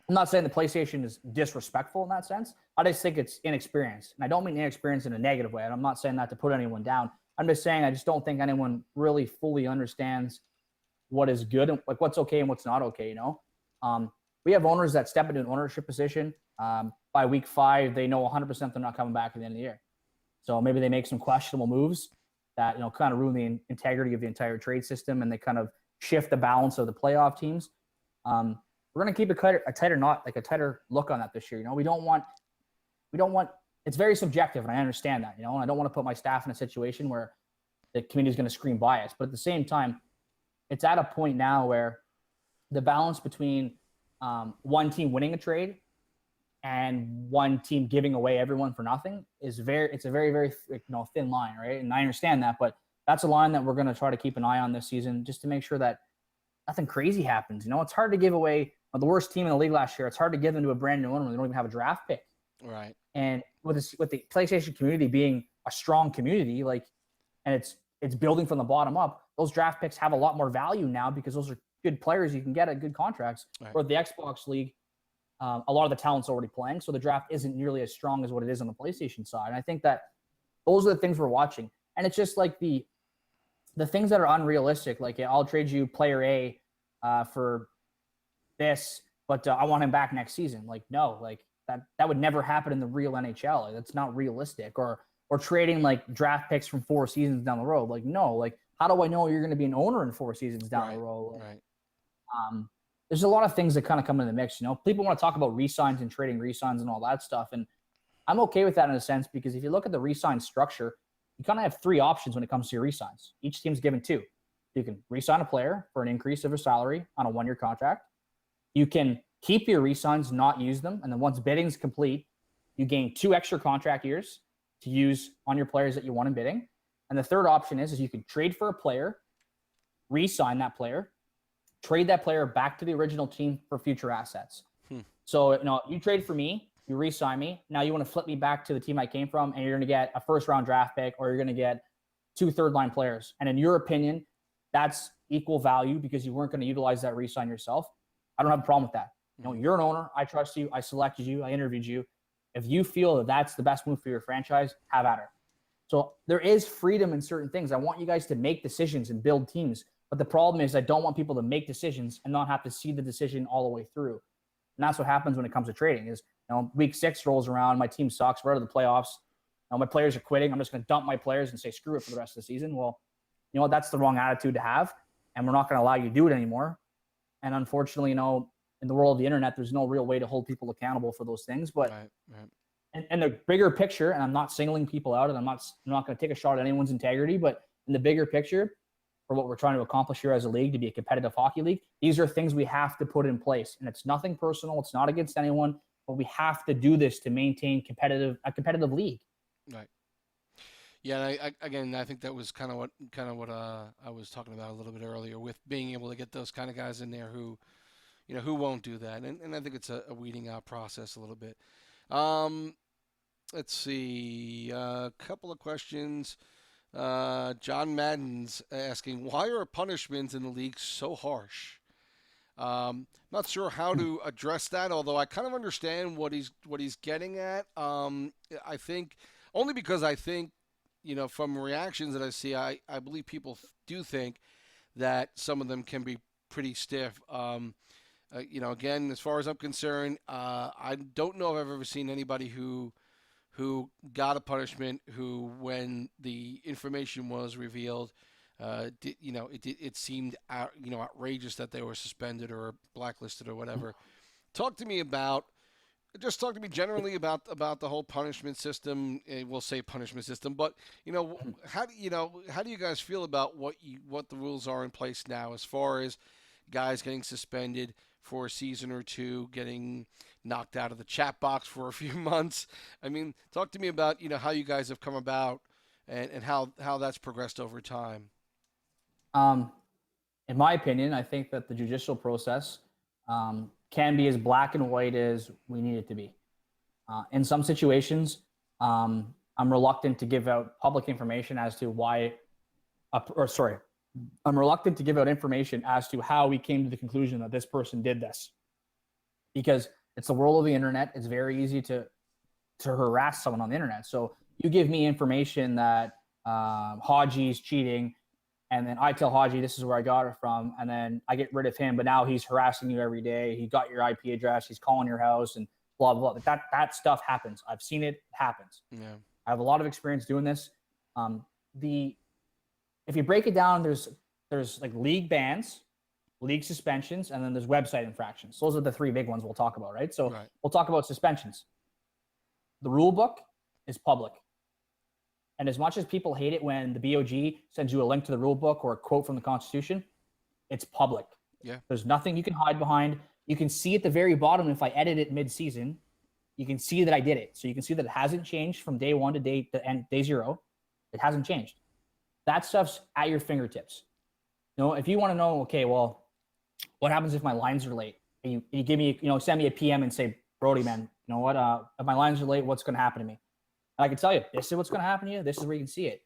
I'm not saying the PlayStation is disrespectful in that sense. I just think it's inexperienced. And I don't mean inexperienced in a negative way. And I'm not saying that to put anyone down. I'm just saying I just don't think anyone really fully understands what is good and like what's okay and what's not okay, We have owners that step into an ownership position. By week 5, they know 100% they're not coming back at the end of the year. So maybe they make some questionable moves that, kind of ruin the integrity of the entire trade system, and they kind of shift the balance of the playoff teams. We're going to keep a tighter look on that this year. We don't want, it's very subjective, and I understand that, and I don't want to put my staff in a situation where the community is going to scream bias. But at the same time, it's at a point now where the balance between one team winning a trade and one team giving away everyone for nothing it's a very, very thin line, right? And I understand that, but that's a line that we're going to try to keep an eye on this season, just to make sure that nothing crazy happens. It's hard to give away the worst team in the league last year. It's hard to give them to a brand new owner when they don't even have a draft pick. Right. And with the PlayStation community being a strong community, and it's building from the bottom up, those draft picks have a lot more value now because those are good players you can get at good contracts. Right. Or the Xbox League, a lot of the talent's already playing, so the draft isn't nearly as strong as what it is on the PlayStation side. And I think that those are the things we're watching. And it's just like the things that are unrealistic, like, I'll trade you player A for this, but I want him back next season. No, that would never happen in the real NHL. That's not realistic. Or trading draft picks from 4 seasons down the road. No, how do I know you're going to be an owner in 4 seasons down the road? Right. There's a lot of things that kind of come into the mix. People want to talk about re-signs and trading re-signs and all that stuff. And I'm okay with that in a sense, because if you look at the re-sign structure, you kind of have 3 options when it comes to your re-signs. Each team's given 2. You can re-sign a player for an increase of a salary on a 1-year contract. You can keep your re-signs, not use them. And then once bidding's complete, you gain 2 extra contract years to use on your players that you want in bidding. And the third option is you can trade for a player, re-sign that player, trade that player back to the original team for future assets. So, you trade for me, you re-sign me. Now you want to flip me back to the team I came from, and you're going to get a first-round draft pick, or you're going to get 2 third-line players. And in your opinion, that's equal value because you weren't going to utilize that re-sign yourself. I don't have a problem with that. You're an owner. I trust you. I selected you. I interviewed you. If you feel that that's the best move for your franchise, have at her. So there is freedom in certain things. I want you guys to make decisions and build teams. But the problem is I don't want people to make decisions and not have to see the decision all the way through. And that's what happens when it comes to trading is, week 6 rolls around, my team sucks, we're out of the playoffs. My players are quitting. I'm just going to dump my players and say, screw it for the rest of the season. Well, that's the wrong attitude to have. And we're not going to allow you to do it anymore. And unfortunately, in the world of the internet, there's no real way to hold people accountable for those things. But and the bigger picture, and I'm not singling people out, and I'm not going to take a shot at anyone's integrity, but in the bigger picture, for what we're trying to accomplish here as a league, to be a competitive hockey league, these are things we have to put in place. And it's nothing personal. It's not against anyone, but we have to do this to maintain a competitive league. Right. Yeah, and I think that was kind of what I was talking about a little bit earlier, with being able to get those kind of guys in there who won't do that. And I think it's a weeding out process a little bit. Let's see, a couple of questions. John Madden's asking, why are punishments in the league so harsh? Not sure how to address that, although I kind of understand what he's getting at. I think only because I think, from reactions that I see, I believe people do think that some of them can be pretty stiff. Again, as far as I'm concerned, I don't know if I've ever seen anybody who got a punishment who, when the information was revealed, it seemed outrageous that they were suspended or blacklisted or whatever. Talk to me generally about the whole punishment system. We'll say punishment system, but how do you guys feel about what the rules are in place now, as far as guys getting suspended for a season or two, getting knocked out of the chat box for a few months? I mean, talk to me about how you guys have come about and how that's progressed over time. In my opinion, I think that the judicial process can be as black and white as we need it to be. In some situations, I'm reluctant to give out public information as to why, I'm reluctant to give out information as to how we came to the conclusion that this person did this, because it's the world of the internet. It's very easy to harass someone on the internet. So you give me information that Haji's cheating, and then I tell Haji this is where I got it from, and then I get rid of him, but now he's harassing you every day. He got your IP address. He's calling your house and blah, blah, blah. That stuff happens. I've seen it. It happens. Yeah. I have a lot of experience doing this. If you break it down, there's like league bans, league suspensions, and then there's website infractions. Those are the 3 big ones we'll talk about, right? So We'll talk about suspensions. The rule book is public. And as much as people hate it when the BOG sends you a link to the rule book or a quote from the Constitution, it's public. Yeah. There's nothing you can hide behind. You can see at the very bottom, if I edit it mid-season, you can see that I did it. So you can see that it hasn't changed from day 1 to day 0. It hasn't changed. That stuff's at your fingertips. If you want to know, okay, well, what happens if my lines are late? And you give me, send me a PM and say, Brodie, man, you know what? If my lines are late, what's going to happen to me? And I can tell you, this is what's going to happen to you. This is where you can see it.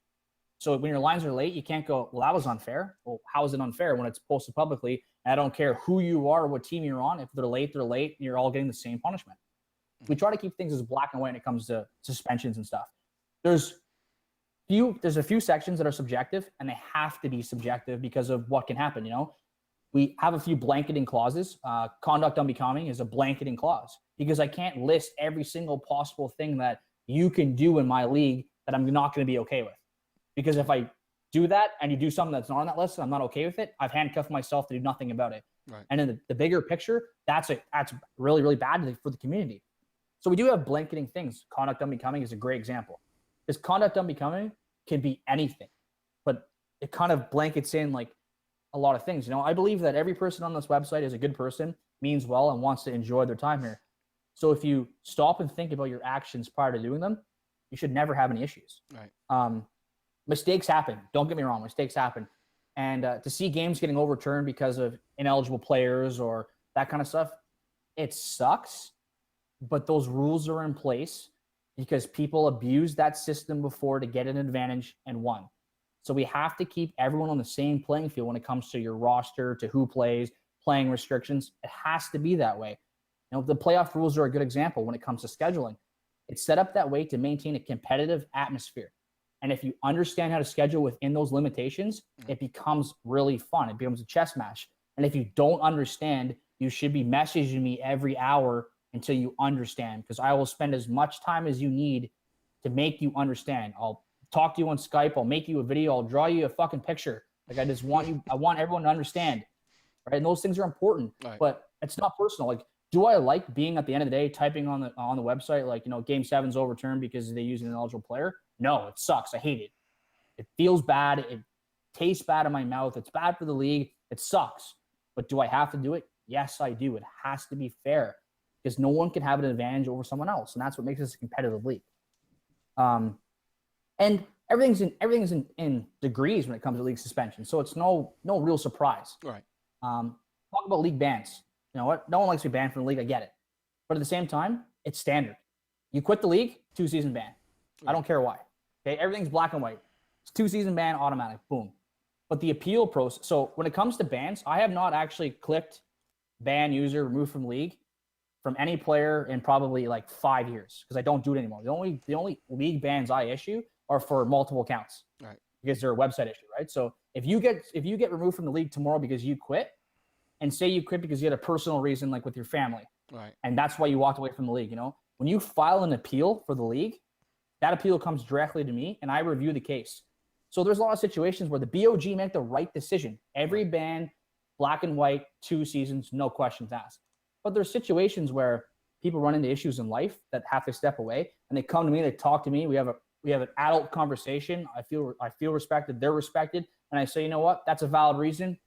So when your lines are late, you can't go, well, that was unfair. Well, how is it unfair when it's posted publicly? And I don't care who you are or what team you're on. If they're late, they're late. And you're all getting the same punishment. We try to keep things as black and white when it comes to suspensions and stuff. There's a few sections that are subjective, and they have to be subjective because of what can happen. We have a few blanketing clauses. Conduct unbecoming is a blanketing clause because I can't list every single possible thing that you can do in my league that I'm not going to be okay with. Because if I do that and you do something that's not on that list and I'm not okay with it, I've handcuffed myself to do nothing about it. Right. And in the bigger picture, that's really, really bad for the community. So we do have blanketing things. Conduct unbecoming is a great example. This conduct unbecoming can be anything, but it kind of blankets in like a lot of things. I believe that every person on this website is a good person, means well, and wants to enjoy their time here. So if you stop and think about your actions prior to doing them, you should never have any issues. Right. mistakes happen. Don't get me wrong, mistakes happen. And to see games getting overturned because of ineligible players or that kind of stuff, it sucks. But those rules are in place because people abused that system before to get an advantage and won. So we have to keep everyone on the same playing field when it comes to your roster, to who plays, playing restrictions. It has to be that way. The playoff rules are a good example when it comes to scheduling. It's set up that way to maintain a competitive atmosphere. And if you understand how to schedule within those limitations, it becomes really fun. It becomes a chess match. And if you don't understand, you should be messaging me every hour until you understand, because I will spend as much time as you need to make you understand. I'll talk to you on Skype. I'll make you a video. I'll draw you a fucking picture. Like, I just want you, I want everyone to understand, right? And those things are important, Right. but it's not personal. Like, do I like being at the end of the day typing on the website like, game 7's overturned because they use an ineligible player? No, it sucks. I hate it. It feels bad. It tastes bad in my mouth. It's bad for the league. It sucks. But do I have to do it? Yes, I do. It has to be fair, because no one can have an advantage over someone else, and that's what makes this a competitive league. And everything's in degrees when it comes to league suspension, so it's no real surprise. Right. Talk about league bans. You know what? No one likes to be banned from the league. I get it, but at the same time, it's standard. You quit the league, 2-season ban. Right. I don't care why. Okay, everything's black and white. It's 2-season ban, automatic, boom. But the appeal process. So when it comes to bans, I have not actually clicked ban user, remove from league from any player in probably like 5 years, because I don't do it anymore. The only league bans I issue are for multiple accounts, right? Because they're a website issue, right? So if you get removed from the league tomorrow because you quit, and say you quit because you had a personal reason, like with your family, right? And that's why you walked away from the league. When you file an appeal for the league, that appeal comes directly to me, and I review the case. So there's a lot of situations where the BOG make the right decision. Every ban, black and white, 2 seasons, no questions asked. But there's situations where people run into issues in life that have to step away, and they come to me, they talk to me. We have an adult conversation. I feel respected. They're respected, and I say, you know what? That's a valid reason.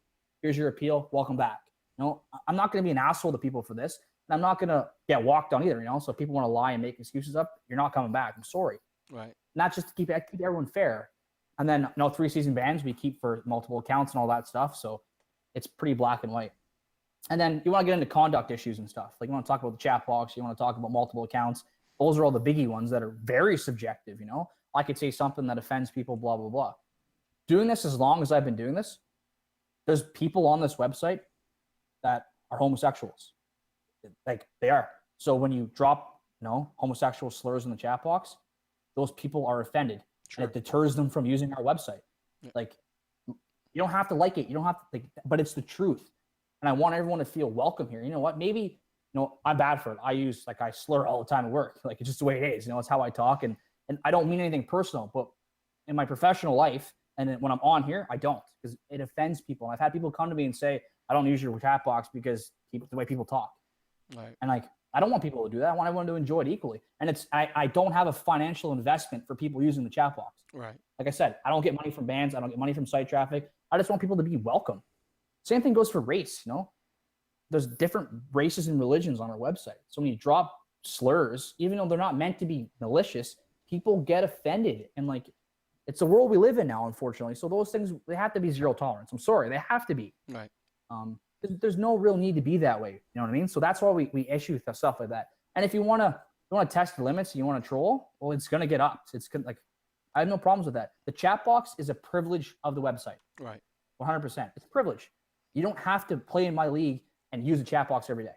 Here's your appeal. Welcome back. I'm not going to be an asshole to people for this, and I'm not going to get walked on either. So if people want to lie and make excuses up, you're not coming back. I'm sorry. Right. Not just to keep everyone fair. And then 3-season bans we keep for multiple accounts and all that stuff. So it's pretty black and white. And then you want to get into conduct issues and stuff. Like, you want to talk about the chat box. You want to talk about multiple accounts. Those are all the biggie ones that are very subjective. I could say something that offends people, blah, blah, blah. Doing this as long as I've been doing this, there's people on this website that are homosexuals. Like, they are. So when you drop, homosexual slurs in the chat box, those people are offended. Sure. And it deters them from using our website. Yeah. Like, you don't have to like it. You don't have to think, but it's the truth. And I want everyone to feel welcome here. You know what? Maybe, I'm bad for it. I slur all the time at work. Like, it's just the way it is. It's how I talk. And I don't mean anything personal, but in my professional life, and then when I'm on here, I don't, because it offends people. And I've had people come to me and say, I don't use your chat box because the way people talk. Right. And I don't want people to do that. I want everyone to enjoy it equally. And I don't have a financial investment for people using the chat box. Right. Like I said, I don't get money from bans. I don't get money from site traffic. I just want people to be welcome. Same thing goes for race. There's different races and religions on our website. So when you drop slurs, even though they're not meant to be malicious, people get offended. And it's the world we live in now, unfortunately. So those things, they have to be zero tolerance. I'm sorry, they have to be. Right. There's no real need to be that way. You know what I mean? So that's why we issue stuff like that. And if you want to test the limits and you want to troll, well, it's going to get upped. It's going to, I have no problems with that. The chat box is a privilege of the website. Right. 100%. It's a privilege. You don't have to play in my league and use the chat box every day.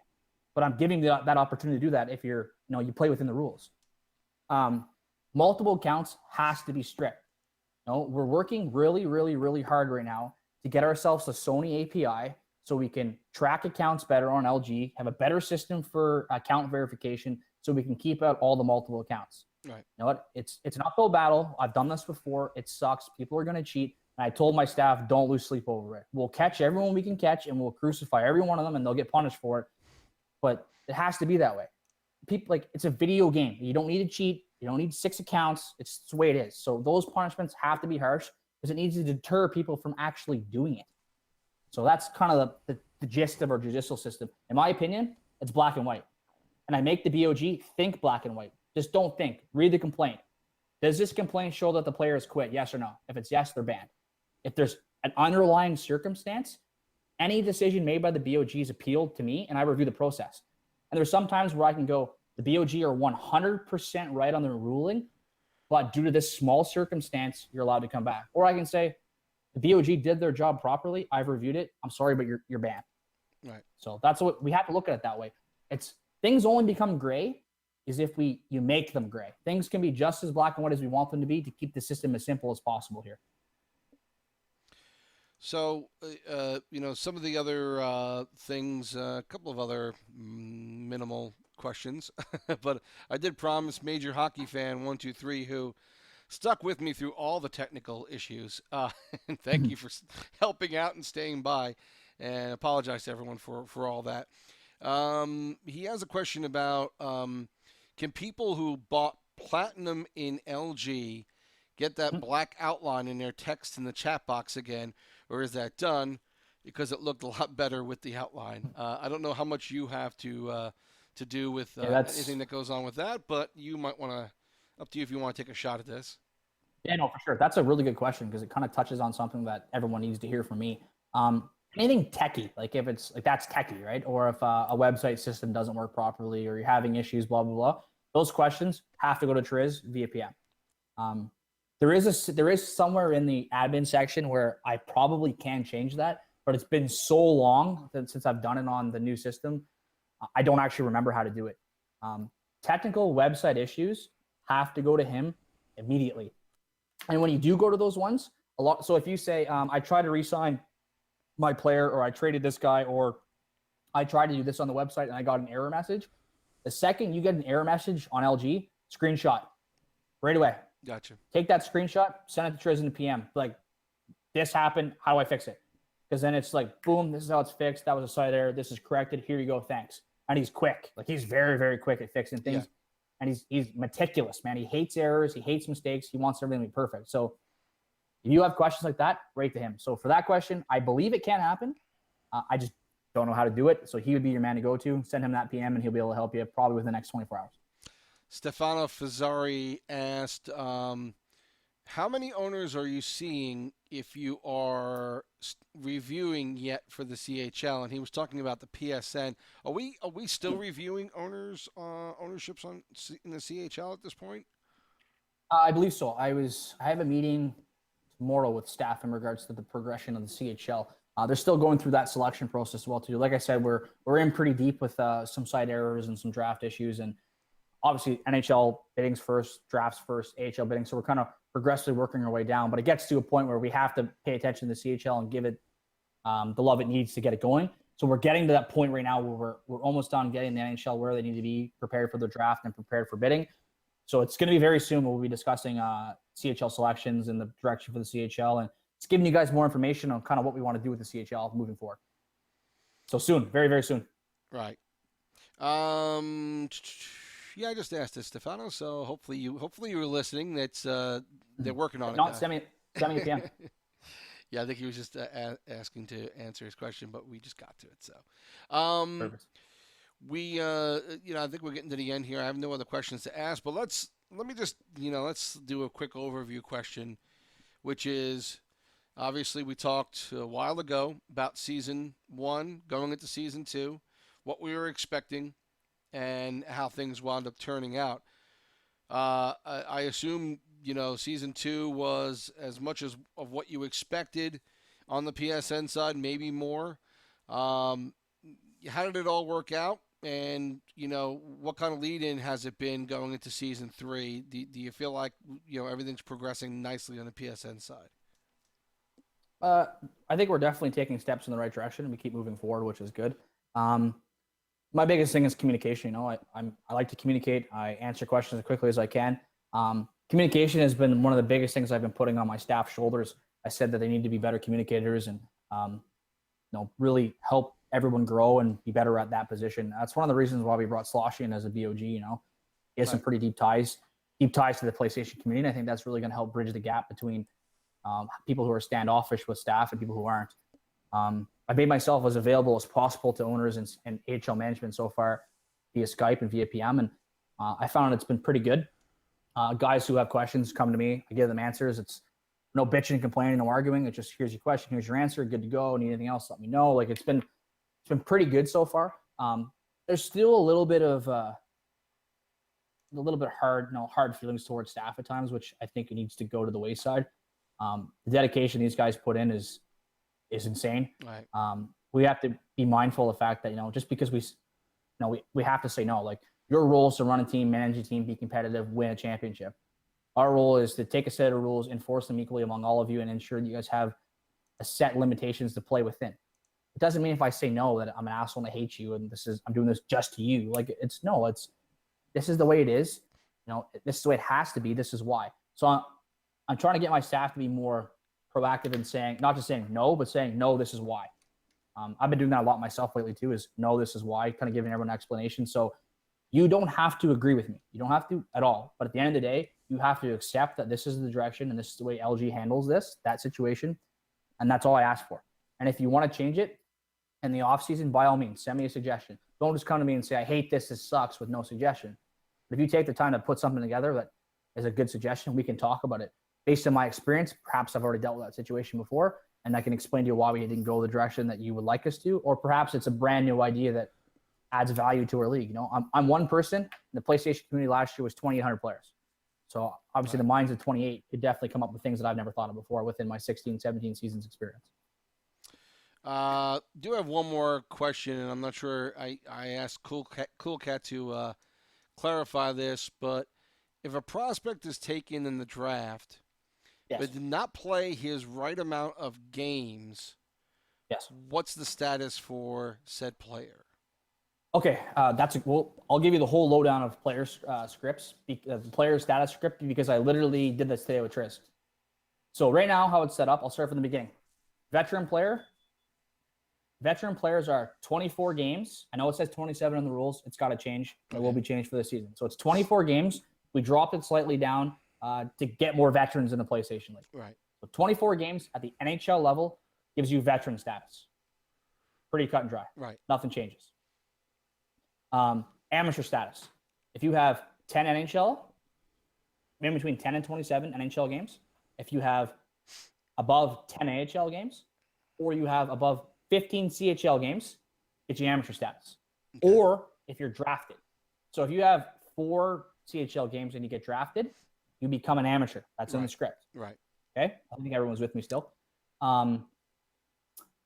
But I'm giving you that opportunity to do that if you play within the rules. Multiple accounts has to be strict. We're working really, really, really hard right now to get ourselves a Sony API so we can track accounts better on LG, have a better system for account verification so we can keep out all the multiple accounts. Right. You know what? It's an uphill battle. I've done this before. It sucks. People are going to cheat. And I told my staff, don't lose sleep over it. We'll catch everyone we can catch, and we'll crucify every one of them, and they'll get punished for it. But it has to be that way. People, it's a video game. You don't need to cheat. You don't need 6 accounts. It's the way it is. So those punishments have to be harsh because it needs to deter people from actually doing it. So that's kind of the gist of our judicial system. In my opinion, it's black and white. And I make the BOG think black and white. Just don't think. Read the complaint. Does this complaint show that the player has quit? Yes or no? If it's yes, they're banned. If there's an underlying circumstance, any decision made by the BOG is appealed to me, and I review the process. And there's some times where I can go, the BOG are 100% right on their ruling, but due to this small circumstance, you're allowed to come back. Or I can say, the BOG did their job properly. I've reviewed it. I'm sorry, but you're banned. Right. So that's what we have to look at it that way. It's things only become gray is if you make them gray. Things can be just as black and white as we want them to be to keep the system as simple as possible here. So, some of the other things, a couple of other minimal questions, but I did promise Major Hockey Fan 123, who stuck with me through all the technical issues. And thank you for helping out and staying by, and apologize to everyone for all that. He has a question about can people who bought Platinum in LG get that black outline in their text in the chat box again, or is that done? Because it looked a lot better with the outline. I don't know how much you have to do with anything that goes on with that, but you might want to, up to you if you want to take a shot at this. Yeah, no, for sure. That's a really good question because it kind of touches on something that everyone needs to hear from me. Anything techie, like if it's like that's techie, right? Or if a website system doesn't work properly or you're having issues, blah, blah, blah. Those questions have to go to Triz via PM. There is somewhere in the admin section where I probably can change that, but it's been so long since I've done it on the new system, I don't actually remember how to do it. Technical website issues have to go to him immediately. And when you do go to those ones, so if you say, I tried to re-sign my player, or I traded this guy, or I tried to do this on the website and I got an error message, the second you get an error message on LG, screenshot right away. Gotcha. Take that screenshot, send it to Triz in the PM. Like, this happened. How do I fix it? Because then it's like, boom, this is how it's fixed. That was a site error. This is corrected. Here you go. Thanks. And he's quick. Like, he's very, very quick at fixing things. Yeah. And he's meticulous, man. He hates errors. He hates mistakes. He wants everything to be perfect. So if you have questions like that, write to him. So for that question, I believe it can happen. I just don't know how to do it. So he would be your man to go to. Send him that PM and he'll be able to help you probably within the next 24 hours. Stefano Fazzari asked, how many owners are you seeing if you are reviewing yet for the CHL? And he was talking about the PSN. Are we still reviewing ownerships in the CHL at this point? I believe so. I have a meeting tomorrow with staff in regards to the progression of the CHL. They're still going through that selection process as well too. Like I said, we're in pretty deep with some site errors and some draft issues, and obviously NHL biddings first, drafts first, AHL bidding. So we're kind of progressively working our way down, but it gets to a point where we have to pay attention to the CHL and give it the love it needs to get it going. So we're getting to that point right now where we're almost done getting the NHL where they need to be prepared for the draft and prepared for bidding. So it's going to be very soon. We'll be discussing CHL selections and the direction for the CHL, and it's giving you guys more information on kind of what we want to do with the CHL moving forward. So soon, very, very soon. Right. Yeah, I just asked this, Stefano. So hopefully you were listening. That's they're working on it. Not send me a PM. Yeah, I think he was just asking to answer his question, but we just got to it. So, Perfect. I think we're getting to the end here. I have no other questions to ask, but let's do a quick overview question, which is obviously we talked a while ago about season 1 going into season 2, what we were expecting, and how things wound up turning out. I assume, season 2 was as much of what you expected on the PSN side, maybe more. How did it all work out? And, what kind of lead-in has it been going into season 3? Do you feel like, everything's progressing nicely on the PSN side? I think we're definitely taking steps in the right direction, and we keep moving forward, which is good. My biggest thing is communication. I like to communicate. I answer questions as quickly as I can. Communication has been one of the biggest things I've been putting on my staff's shoulders. I said that they need to be better communicators and really help everyone grow and be better at that position. That's one of the reasons why we brought Sloshy in as a BOG. He has some pretty deep ties to the PlayStation community. And I think that's really going to help bridge the gap between people who are standoffish with staff and people who aren't. I made myself as available as possible to owners and AHL management so far via Skype and via PM, and I found it's been pretty good. Guys who have questions come to me. I give them answers. It's no bitching and complaining, no arguing. It's just, here's your question, here's your answer, good to go. Need anything else, let me know. Like, it's been pretty good so far. There's still a little bit hard feelings towards staff at times, which I think it needs to go to the wayside. The dedication these guys put in is insane. Right. We have to be mindful of the fact that, just because we have to say no. Like, your role is to run a team, manage a team, be competitive, win a championship. Our role is to take a set of rules, enforce them equally among all of you, and ensure that you guys have a set limitations to play within. It doesn't mean if I say no that I'm an asshole and I hate you and I'm doing this just to you. Like, this is the way it is. This is the way it has to be. This is why. So I'm trying to get my staff to be more proactive in saying, not just saying no, but saying, no, this is why. I've been doing that a lot myself lately too, is no, this is why, kind of giving everyone an explanation. So you don't have to agree with me. You don't have to at all. But at the end of the day, you have to accept that this is the direction and this is the way LG handles that situation. And that's all I ask for. And if you want to change it in the off season, by all means, send me a suggestion. Don't just come to me and say, I hate this sucks, with no suggestion. But if you take the time to put something together that is a good suggestion, we can talk about it. Based on my experience, perhaps I've already dealt with that situation before, and I can explain to you why we didn't go the direction that you would like us to, or perhaps it's a brand new idea that adds value to our league. I'm one person, and the PlayStation community last year was 2,800 players. So obviously the minds of 28 could definitely come up with things that I've never thought of before within my 16, 17 seasons experience. Do have one more question, and I'm not sure. I asked Cool Cat to clarify this, but if a prospect is taken in the draft, yes, but did not play his right amount of games, yes, what's the status for said player? Okay, I'll give you the whole lowdown of players' scripts, player status script, because I literally did this today with Tris. So right now, how it's set up, I'll start from the beginning. Veteran players are 24 games. I know it says 27 in the rules. It's got to change. It will be changed for this season. So it's 24 games. We dropped it slightly down to get more veterans in the PlayStation League. Right. So 24 games at the NHL level gives you veteran status. Pretty cut and dry. Right. Nothing changes. Amateur status. If you have 10 NHL, in between 10 and 27 NHL games, if you have above 10 AHL games, or you have above 15 CHL games, it's your amateur status. Okay. Or if you're drafted. So if you have 4 CHL games and you get drafted, you become an amateur. That's in the script. Right. Okay? I think everyone's with me still.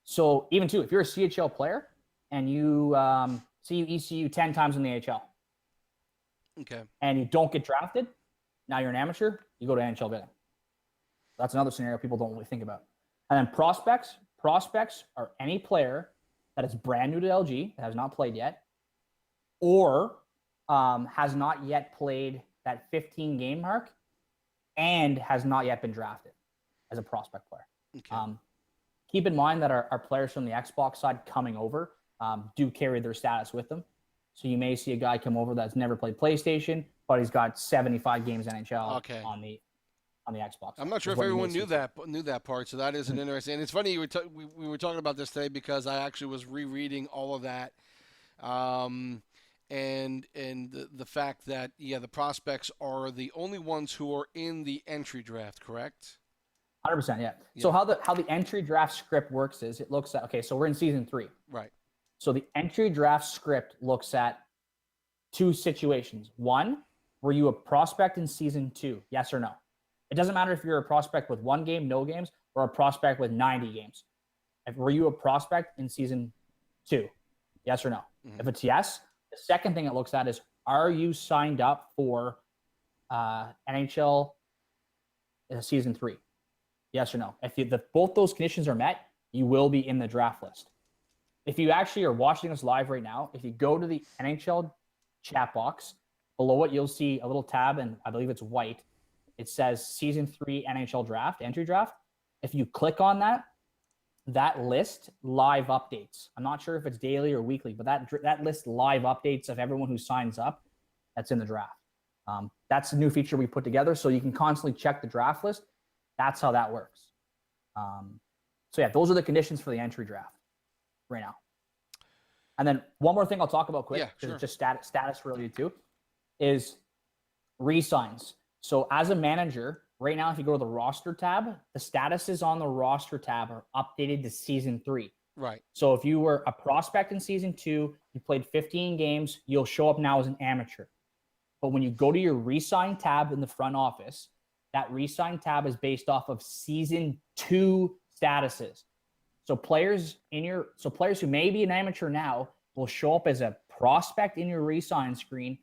So even too, if you're a CHL player and you CU ECU 10 times in the AHL, okay, and you don't get drafted, now you're an amateur, you go to NHL bidding. That's another scenario people don't really think about. And then prospects are any player that is brand new to LG, that has not played yet, or has not yet played that 15 game mark and has not yet been drafted as a prospect player. Okay. Keep in mind that our players from the Xbox side coming over do carry their status with them. So you may see a guy come over that's never played PlayStation, but he's got 75 games NHL on the Xbox. I'm not sure if everyone knew that part, so that is an interesting. And it's funny we were talking about this today because I actually was rereading all of that, and the fact that the prospects are the only ones who are in the entry draft, correct? 100%, yeah. So how the entry draft script works is it looks at, so we're in season 3. Right. So the entry draft script looks at 2 situations. One, were you a prospect in season 2? Yes or no? It doesn't matter if you're a prospect with 1 game, no games, or a prospect with 90 games. Were you a prospect in season 2? Yes or no? Mm-hmm. If it's yes, the second thing it looks at is, are you signed up for NHL season 3? Yes or no? If both those conditions are met, you will be in the draft list. If you actually are watching us live right now, if you go to the NHL chat box, below it you'll see a little tab, and I believe it's white. It says Season 3 NHL Draft, Entry Draft. If you click on that list live updates. I'm not sure if it's daily or weekly, but that list live updates of everyone who signs up that's in the draft. That's a new feature we put together, so you can constantly check the draft list. That's how that works. Those are the conditions for the entry draft right now. And then one more thing I'll talk about quick, because it's just status related too, is re-signs. So as a manager, right now, if you go to the roster tab, the statuses on the roster tab are updated to season 3. Right. So if you were a prospect in season 2, you played 15 games, you'll show up now as an amateur. But when you go to your re-sign tab in the front office, that re-sign tab is based off of season 2 statuses. So players who may be an amateur now will show up as a prospect in your re-sign screen.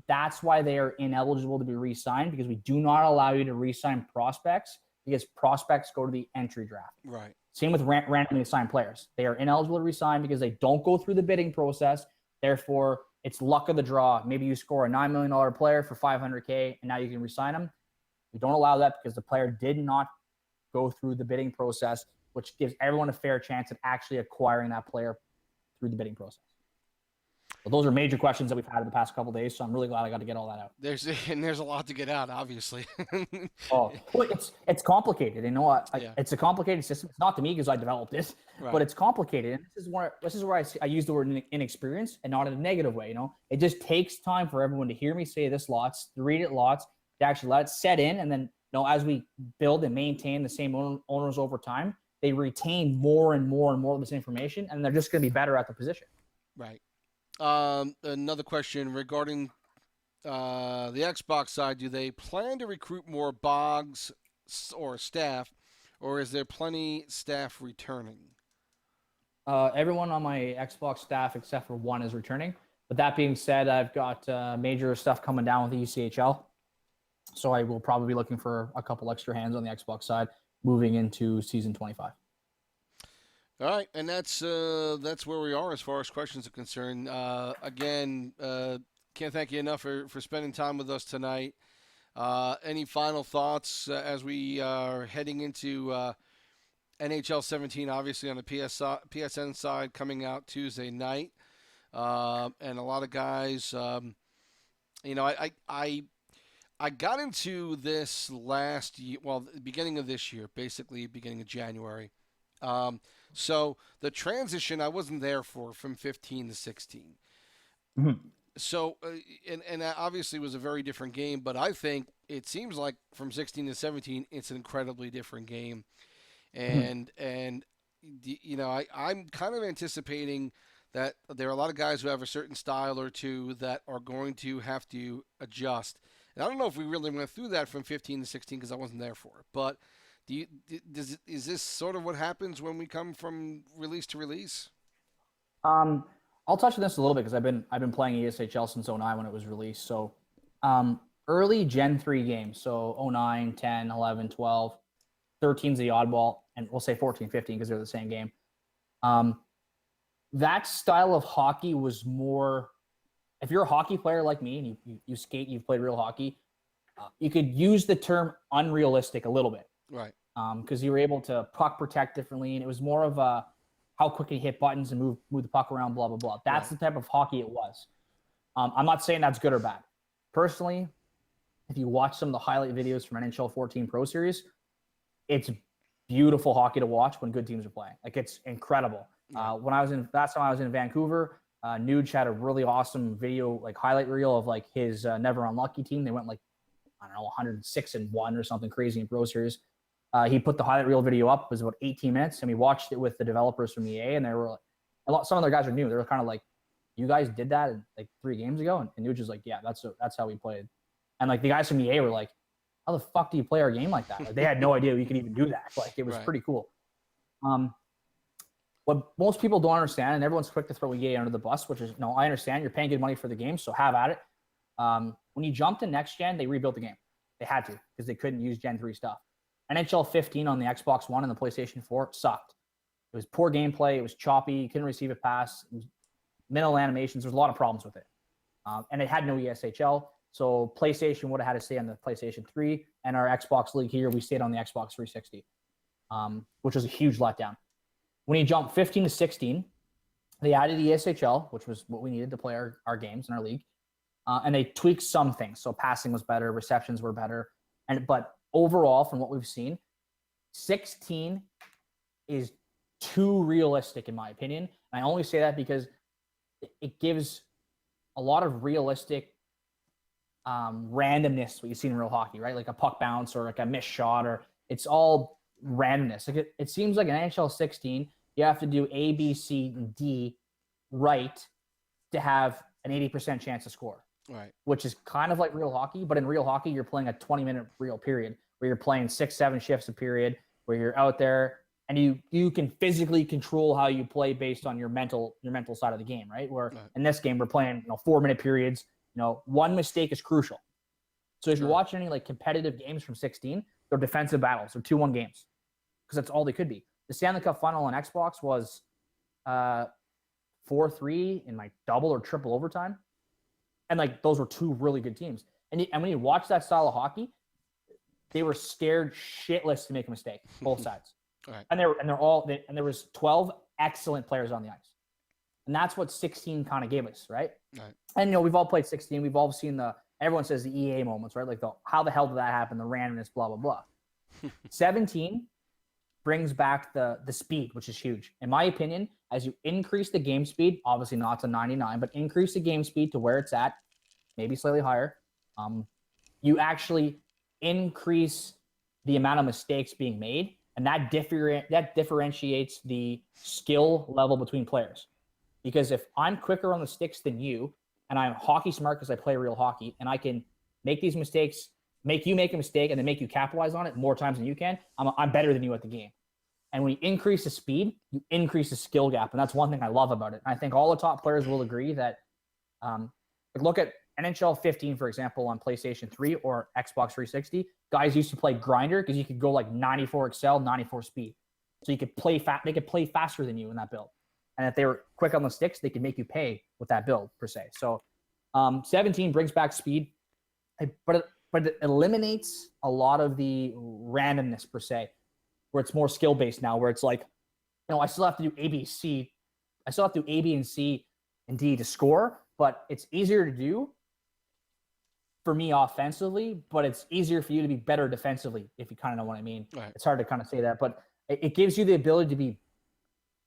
That's why they are ineligible to be re-signed, because we do not allow you to re-sign prospects, because prospects go to the entry draft. Right. Same with randomly assigned players. They are ineligible to re-sign because they don't go through the bidding process. Therefore, it's luck of the draw. Maybe you score a $9 million player for $500K and now you can re-sign him. We don't allow that because the player did not go through the bidding process, which gives everyone a fair chance at actually acquiring that player through the bidding process. Well, those are major questions that we've had in the past couple of days, so I'm really glad I got to get all that out. There's a lot to get out, obviously. Well, it's complicated. You know what? Yeah. It's a complicated system. It's not to me because I developed it, Right. but it's complicated. And this is where I use the word inexperience, and not in a negative way. You know, it just takes time for everyone to hear me say this lots, to read it lots, to actually let it set in, and then, you know, as we build and maintain the same owners over time, they retain more and more and more of this information, and they're just going to be better at the position. Right. Another question regarding the Xbox side: do they plan to recruit more Bogs or staff, or is there plenty staff returning? Everyone on my Xbox staff except for one is returning. But that being said, I've got major stuff coming down with the ECHL, so I will probably be looking for a couple extra hands on the Xbox side moving into season 25. All right, and that's where we are as far as questions are concerned. Again, can't thank you enough for spending time with us tonight. Any final thoughts as we are heading into NHL 17, obviously on the PSN side, coming out Tuesday night, and a lot of guys. I got into this last year, well, the beginning of this year, basically beginning of January. So the transition I wasn't there for from 15 to 16. Mm-hmm. So, and that obviously was a very different game, but I think it seems like from 16 to 17, it's an incredibly different game. And I'm kind of anticipating that there are a lot of guys who have a certain style or two that are going to have to adjust. And I don't know if we really went through that from 15 to 16 because I wasn't there for it. But is this sort of what happens when we come from release to release? I'll touch on this a little bit because I've been playing ESHL since 09 when it was released. So early Gen 3 games, so 09, 10, 11, 12, 13's the oddball, and we'll say 14, 15 because they're the same game. That style of hockey was more, if you're a hockey player like me and you skate, you've played real hockey, you could use the term unrealistic a little bit. Right. Because you were able to puck protect differently, and it was more of a how quick you hit buttons and move the puck around, blah, blah, blah. That's right. The type of hockey it was. I'm not saying that's good or bad. Personally, if you watch some of the highlight videos from NHL 14 Pro Series, it's beautiful hockey to watch when good teams are playing. Like, it's incredible. Last time I was in Vancouver, Nuge had a really awesome video, like highlight reel of like his Never Unlucky team. They went like, I don't know, 106-1 or something crazy in Pro Series. He put the highlight reel video up. It was about 18 minutes, and we watched it with the developers from EA, and they were like, some of their guys are new. They were kind of like, "You guys did that like 3 games ago?" And Nuge was like, "Yeah, that's how we played." And like the guys from EA were like, "How the fuck do you play our game like that?" Like, they had no idea we could even do that. Like, it was pretty cool. What most people don't understand, and everyone's quick to throw EA under the bus, which is, no, I understand you're paying good money for the game, so have at it. When you jumped to next gen, they rebuilt the game. They had to because they couldn't use Gen 3 stuff. NHL 15 on the Xbox One and the PlayStation 4 sucked. It was poor gameplay. It was choppy. You couldn't receive a pass. It was minimal animations. There was a lot of problems with it. And it had no ESHL. So PlayStation would have had to stay on the PlayStation 3. And our Xbox League here, we stayed on the Xbox 360, which was a huge letdown. When you jump 15 to 16, they added ESHL, which was what we needed to play our games in our league. And they tweaked some things. So passing was better. Receptions were better. But overall, from what we've seen, 16 is too realistic, in my opinion. And I only say that because it gives a lot of realistic randomness what you see in real hockey, right? Like a puck bounce or like a missed shot, or it's all randomness. Like it seems like in NHL 16, you have to do A, B, C, and D right to have an 80% chance to score. Right. Which is kind of like real hockey, but in real hockey, you're playing a 20-minute real period where you're playing 6-7 shifts a period, where you're out there and you can physically control how you play based on your mental side of the game, right? Where in this game we're playing 4-minute periods. One mistake is crucial. So if you watch any like competitive games from 16, they're defensive battles. They're 2-1 games because that's all they could be. The Stanley Cup final on Xbox was 4-3 in like double or triple overtime. And like those were two really good teams. And when you watch that style of hockey, they were scared shitless to make a mistake, both sides. Right. And there was 12 excellent players on the ice. And that's what 16 kind of gave us, right? Right. And we've all played 16. We've all seen everyone says the EA moments, right? Like how the hell did that happen? The randomness, blah, blah, blah. 17 brings back the speed, which is huge. In my opinion, as you increase the game speed, obviously not to 99, but increase the game speed to where it's at, maybe slightly higher, you actually increase the amount of mistakes being made, and that differentiates the skill level between players. Because if I'm quicker on the sticks than you, and I'm hockey smart because I play real hockey, and I can make these mistakes, make you make a mistake, and then make you capitalize on it more times than you can, I'm better than you at the game. And when you increase the speed, you increase the skill gap. And that's one thing I love about it. And I think all the top players will agree that look at NHL 15, for example, on PlayStation 3 or Xbox 360. Guys used to play grinder because you could go like 94 excel, 94 speed. So you could play they could play faster than you in that build. And if they were quick on the sticks, they could make you pay with that build, per se. So 17 brings back speed, but it eliminates a lot of the randomness, per se, where it's more skill-based now, where it's like, I still have to do A, B, C. I still have to do A, B, and C and D to score, but it's easier to do for me offensively, but it's easier for you to be better defensively, if you kind of know what I mean. Right. It's hard to kind of say that, but it gives you the ability to be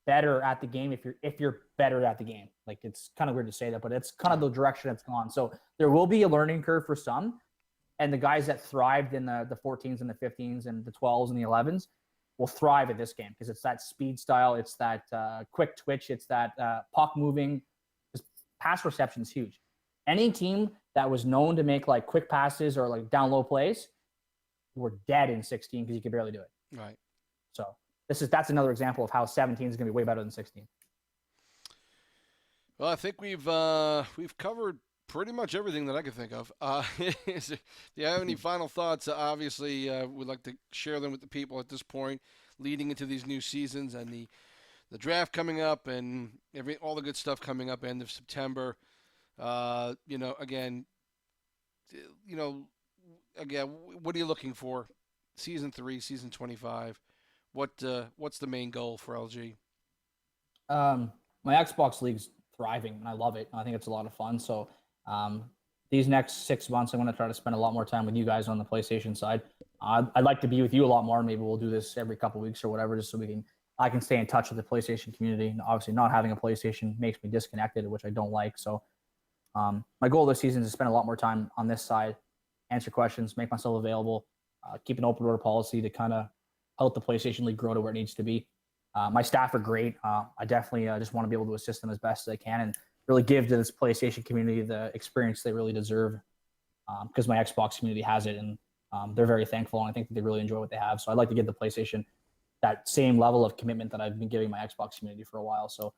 better at the game if you're better at the game. Like, it's kind of weird to say that, but it's kind of the direction it's gone. So there will be a learning curve for some, and the guys that thrived in the 14s and the 15s and the 12s and the 11s will thrive at this game because it's that speed style, it's that quick twitch, it's that puck moving. Pass reception is huge. Any team that was known to make like quick passes or like down low plays were dead in 16 because you could barely do it. Right. So that's another example of how 17 is going to be way better than 16. Well, I think we've covered pretty much everything that I could think of. Do you have any final thoughts? Obviously, we'd like to share them with the people at this point, leading into these new seasons and the draft coming up and all the good stuff coming up end of September. Again, what are you looking for? Season 3, season 25. What's the main goal for LG? My Xbox League's thriving, and I love it. I think it's a lot of fun. So these next 6 months, I'm going to try to spend a lot more time with you guys on the PlayStation side. I'd like to be with you a lot more. Maybe we'll do this every couple of weeks or whatever, just so I can stay in touch with the PlayStation community. And obviously, not having a PlayStation makes me disconnected, which I don't like. So my goal this season is to spend a lot more time on this side, answer questions, make myself available, keep an open door policy to kind of help the PlayStation League grow to where it needs to be. My staff are great. I definitely just want to be able to assist them as best as I can and really give to this PlayStation community the experience they really deserve, because my Xbox community has it, and they're very thankful, and I think that they really enjoy what they have. So I'd like to give the PlayStation that same level of commitment that I've been giving my Xbox community for a while. So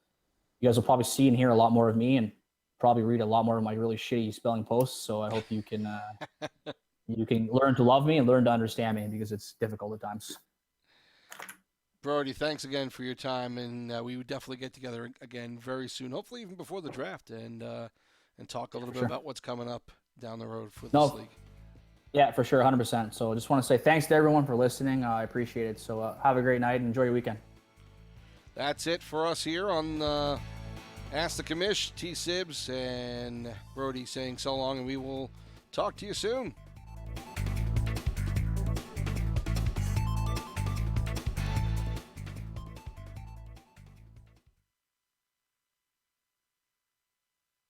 you guys will probably see and hear a lot more of me and probably read a lot more of my really shitty spelling posts. So I hope you can you can learn to love me and learn to understand me, because it's difficult at times. Brodie, thanks again for your time, and we would definitely get together again very soon, hopefully even before the draft, and talk a little bit about what's coming up down the road for this league. Yeah, for sure, 100%. So I just want to say thanks to everyone for listening. I appreciate it. So have a great night and enjoy your weekend. That's it for us here on Ask the Commish. TSibs and Brodie saying so long, and we will talk to you soon.